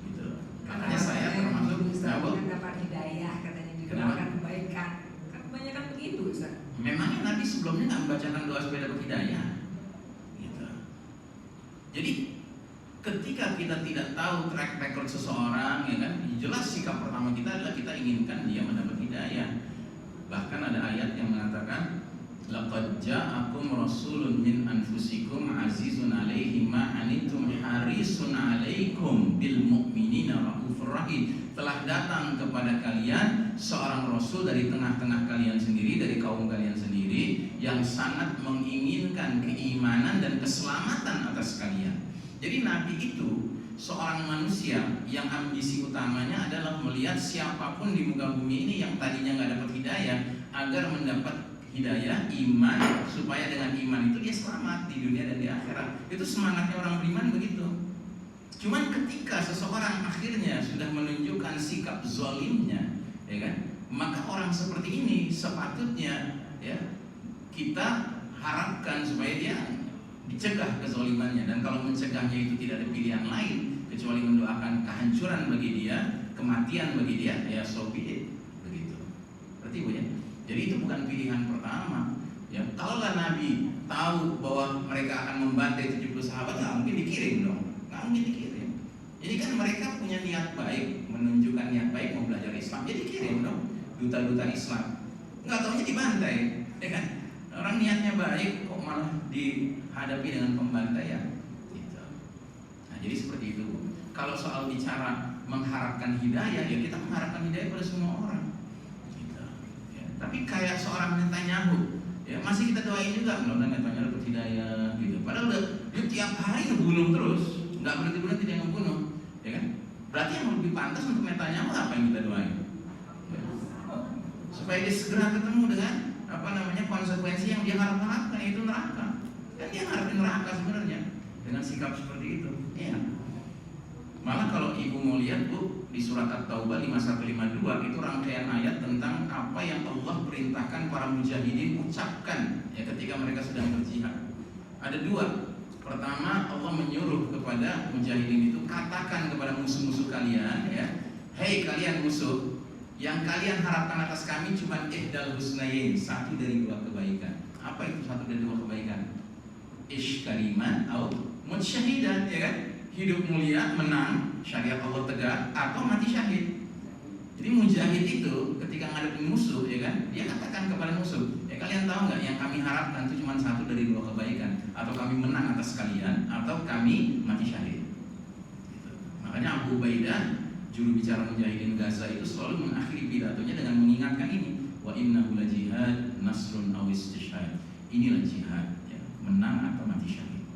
Gitu. Makanya saya termasuk dapat hidayah katanya dikeluarkan kebaikan. Kan kebanyakan begitu, Ustaz. Memangnya Nabi sebelumnya nggak membacakan doa supaya dapat hidayah? Gitu. Jadi ketika kita tidak tahu track record seseorang, ya kan, jelas sikap pertama kita adalah kita inginkan dia mendapat hidayah. Bahkan ada ayat yang mengatakan, laqad ja'akum rasulun min anfusikum azizun 'alaihi ma anittum harisun 'alaikum bil mu'minina raufur rahim. Telah datang kepada kalian seorang rasul dari tengah-tengah kalian sendiri, dari kaum kalian sendiri, yang sangat menginginkan keimanan dan keselamatan atas kalian. Jadi Nabi itu seorang manusia yang ambisi utamanya adalah melihat siapapun di muka bumi ini yang tadinya nggak dapat hidayah agar mendapat hidayah iman, supaya dengan iman itu dia selamat di dunia dan di akhirat. Itu semangatnya orang beriman begitu. Cuman ketika seseorang akhirnya sudah menunjukkan sikap zalimnya, ya kan, maka orang seperti ini sepatutnya ya kita harapkan supaya dia dicegah kezalimannya. Dan kalau mencegahnya itu tidak ada pilihan lain kecuali mendoakan kehancuran bagi dia, kematian bagi dia, ya so be it, begitu. Berarti Bu ya. Jadi itu bukan pilihan pertama. Ya, kalaulah Nabi tahu bahwa mereka akan membantai 70 sahabat, nggak mungkin dikirim dong, nggak mungkin dikirim. Jadi kan mereka punya niat baik, menunjukkan niat baik mau belajar Islam, jadi kirim dong duta-duta Islam. Nggak taunya dibantai, ya kan? Orang niatnya baik kok malah dihadapi dengan pembantaian. Gitu. Nah, jadi seperti itu. Kalau soal bicara mengharapkan hidayah, ya kita mengharapkan hidayah pada semua orang. Tapi kayak seorang Netanyahu, ya masih kita doain juga, mudah-mudahan Netanyahu dapat hidayah gitu. Padahal dia tiap hari ngebunuh terus, nggak berhenti dia ngebunuh, ya kan? Berarti yang lebih pantas untuk Netanyahu apa yang kita doain? Ya. Supaya dia segera ketemu dengan konsekuensi yang dia harapkan, yaitu neraka. Kan dia ngarepin neraka sebenarnya dengan sikap seperti itu. Ya. Malah kalau ibu mau lihat Bu, di surat At-Taubah 5152 itu rangkaian ayat tentang apa yang Allah perintahkan para mujahidin ucapkan ya ketika mereka sedang berjihad. Ada dua. Pertama, Allah menyuruh kepada mujahidin itu, katakan kepada musuh-musuh kalian ya, hei kalian musuh, yang kalian harapkan atas kami cuma ihdal husnayin, satu dari dua kebaikan. Apa itu satu dari dua kebaikan? Ish kariman atau mut syahidan, ya kan? Hidup mulia, menang, syariat Allah tegak, atau mati syahid. Jadi mujahid itu ketika ngadepin musuh, ya kan, dia katakan kepada musuh, ya kalian tahu nggak yang kami harapkan itu cuma satu dari dua kebaikan, atau kami menang atas kalian, atau kami mati syahid. Gitu. Makanya Abu Ubaidah, juru bicara mujahidin Gaza itu selalu mengakhiri pidatonya dengan mengingatkan ini, wa innahu la jihad nasrun aw istishhad. Inilah jihad, ya, menang atau mati syahid.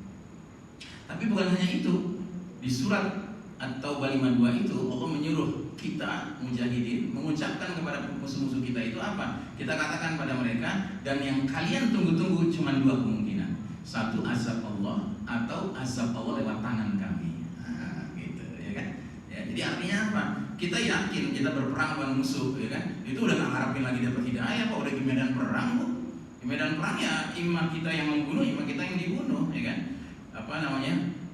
Tapi bukan hanya itu. Di surat At-Taubah 52 itu Allah menyuruh kita mujahidin mengucapkan kepada musuh-musuh kita itu apa? Kita katakan pada mereka, dan yang kalian tunggu-tunggu cuma dua kemungkinan. Satu, azab Allah, atau azab Allah lewat tangan kami. Nah, gitu, ya kan? Ya, jadi artinya apa? Kita yakin kita berperang dengan musuh, ya kan? Itu udah nggak harapin lagi dapat hidayah, kok udah di medan perang, kok. Di medan perang ya imam kita yang membunuh, imam kita yang dibunuh, ya kan?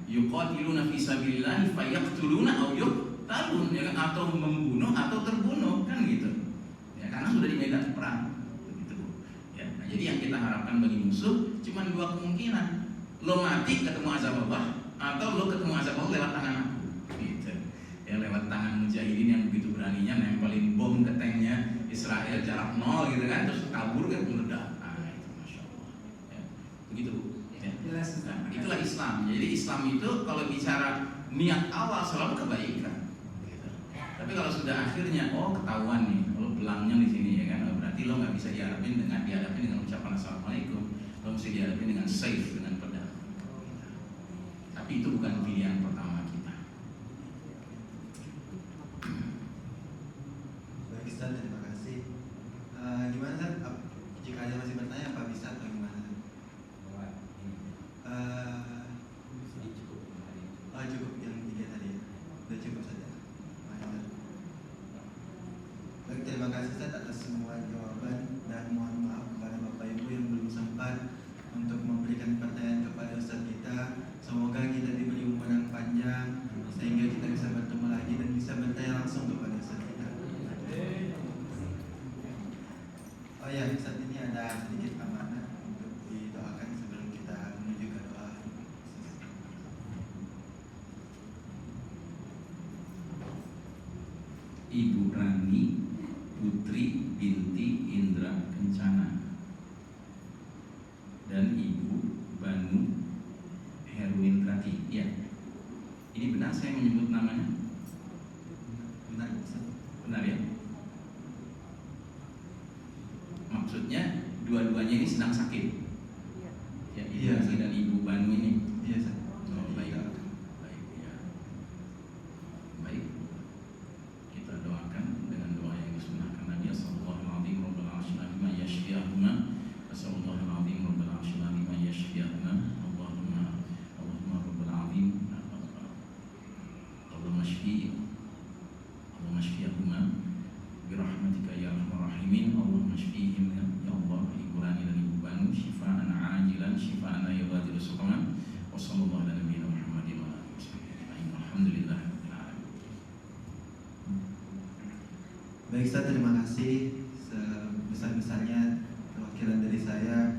Yuqatiluna fi sabilillah fayaqtuluna aw yuqtalun, ya kan, atau membunuh atau terbunuh, kan gitu. Ya karena sudah di medan perang. Begitu. Ya, nah, jadi yang kita harapkan bagi musuh cuma dua kemungkinan. Lo mati ketemu azab Allah, atau lo ketemu azab Allah lewat tangan aku. Gitu. Ya lewat tangan mujahidin yang begitu beraninya nempelin bom ke tanknya Israel jarak 0 gitu kan, terus kabur kan meledak. Nah, itu Masya Allah. Ya, begitu. Nah, itulah Islam. Jadi Islam itu kalau bicara niat awal selalu kebaikan. Gitu. Tapi kalau sudah akhirnya ketahuan nih, lo belangnya di sini, ya kan, berarti lo nggak bisa dihadapin dengan ucapan assalamualaikum. Lo mesti dihadapin dengan safe, dengan pedang. Tapi itu bukan pilihan pertama kita. Baik Ustaz, terima kasih. Gimana Ustaz? Jika ada masih bertanya apa bisa atau gimana? Cukup yang 3 tadi ya. Udah cukup saja. atas semua jawaban, dan mohon maaf kepada Bapak Ibu yang belum sempat untuk memberikan pertanyaan kepada Ustadz kita. Semoga kita diberi umur yang panjang sehingga kita bisa bertemu lagi dan bisa bertanya langsung kepada Ustadz kita. Oh ya, saat ini ada sedikit amanah untuk didoakan sebelum kita menuju ke doa. Ibu Rani Putri binti Indra Kencana dan Ibu Banu Herwintrati. Ya, ini benar saya menyebut namanya? Benar, Ustaz. Benar ya? Maksudnya dua-duanya ini sedang sakit. Ya, Ibu Iya. Rani dan Ibu Banu ini. Iya, Ustaz. Oh, baik. Baik ya. Baik. Kita doakan dengan doa yang disunahkan Nabi sallallahu alaihi wasallam, ma yashfiyahuma, sallallahu alaihi wasallam, ma yashfiyahuma, Allahumma rabbal azim, Allahumma shfiyahuma birahmatika ya arhamar rahimin, Allahumma shfihim ya Allah, Ibu Rani dan Ibu Banu shifaan ajilan, shifaan la yughadiru saqama, wa sallallahu ala nabiyina Muhammadin wa alihi wasallam. Alhamdulillah. Baik, Ustaz, terima kasih sebesar-besarnya perwakilan dari saya.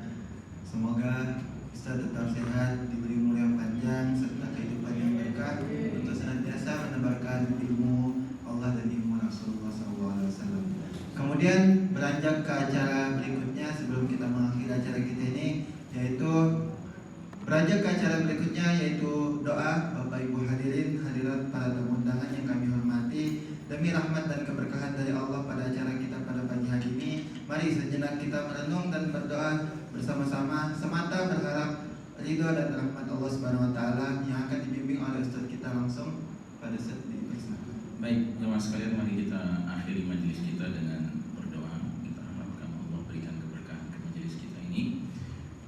Semoga Ustaz tetap sehat, diberi umur yang panjang serta kehidupan yang berkah untuk senantiasa menebarkan ilmu Allah dan ilmu Rasulullah SAW. Kemudian beranjak ke acara berikutnya sebelum kita mengakhiri acara kita ini, yaitu doa Bapak Ibu hadirin hadirat para tamu undangan yang kami hormati. Demi rahmat dan keberkahan dari Allah pada acara kita pada pagi hari ini, mari sejenak kita merenung dan berdoa bersama-sama semata berharap ridho dan rahmat Allah Subhanahu wa taala yang akan dibimbing oleh Ustaz kita langsung pada saat dipersilakan. Baik, jemaah sekalian, mari kita akhiri majelis kita dengan berdoa. Kita harapkan Allah berikan keberkahan ke majelis kita ini.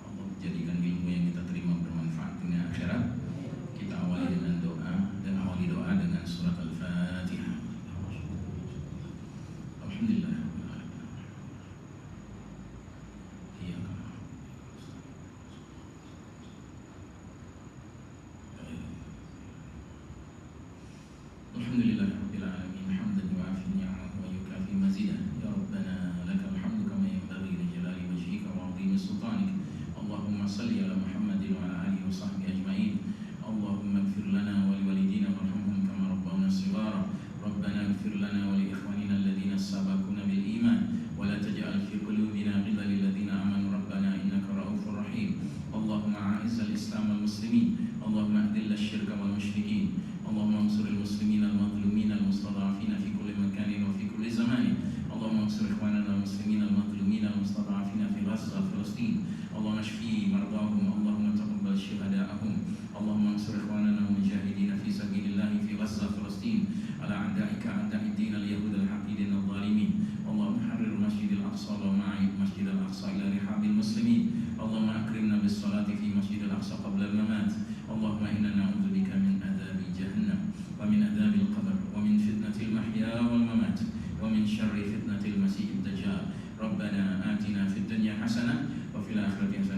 Allah jadikan ilmu yang kita terima bermanfaat dunia akhirat. Kita awali dengan doa dan awali doa dengan surat Al-Fatihah. Alhamdulillah. Alhamdulillah rabbil alamin, hamdan yu'afi ni'amahu wa yukafi mazidah. Ya Rabbana lakal hamdu kama yanbaghi li jalali wajhika wa 'azimi sultanik. Allahumma salli ala Muhammadin wa ala alihi wa sahbihi ajma'in. Allahumma ighfir lana wa liwalidina warhamhum kama rabbawna shighara. Rabbana ighfir lana wa li ikhwanina alladhina sabaquna bil iman wa la taj'al fi qulubina ghillan lil ladzina amanu rabbana innaka ra'ufur rahim. Allahumma a'izzal islam wal muslimin. Allahumma adhil asy-syirka wal musyrikin. اللهم انصر المسلمين المظلومين المستضعفين في كل مكان وفي كل زمان. اللهم انصر اخواننا المسلمين المظلومين المستضعفين في غزة وفلسطين. اللهم اشفي مرضاهم. اللهم تقبل شهداءهم. اللهم انصر اخواننا المجاهدين في سبيل الله في غزة وفلسطين على اعدائك اعداء الدين اليهود الحاقدين الظالمين. اللهم حرر مسجد الاقصى ومعي مسجد الاقصى الى رحاب المسلمين. اللهم اكرمنا بالصلاة في مسجد الاقصى قبل الممات. اللهم انا نعوذ بك من عذاب جهنم ومن عذاب القبر ومن فتنة المحيا والممات ومن شر فتنة المسيح الدجال. ربنا آتنا في الدنيا حسنة وفي الآخرة حسنة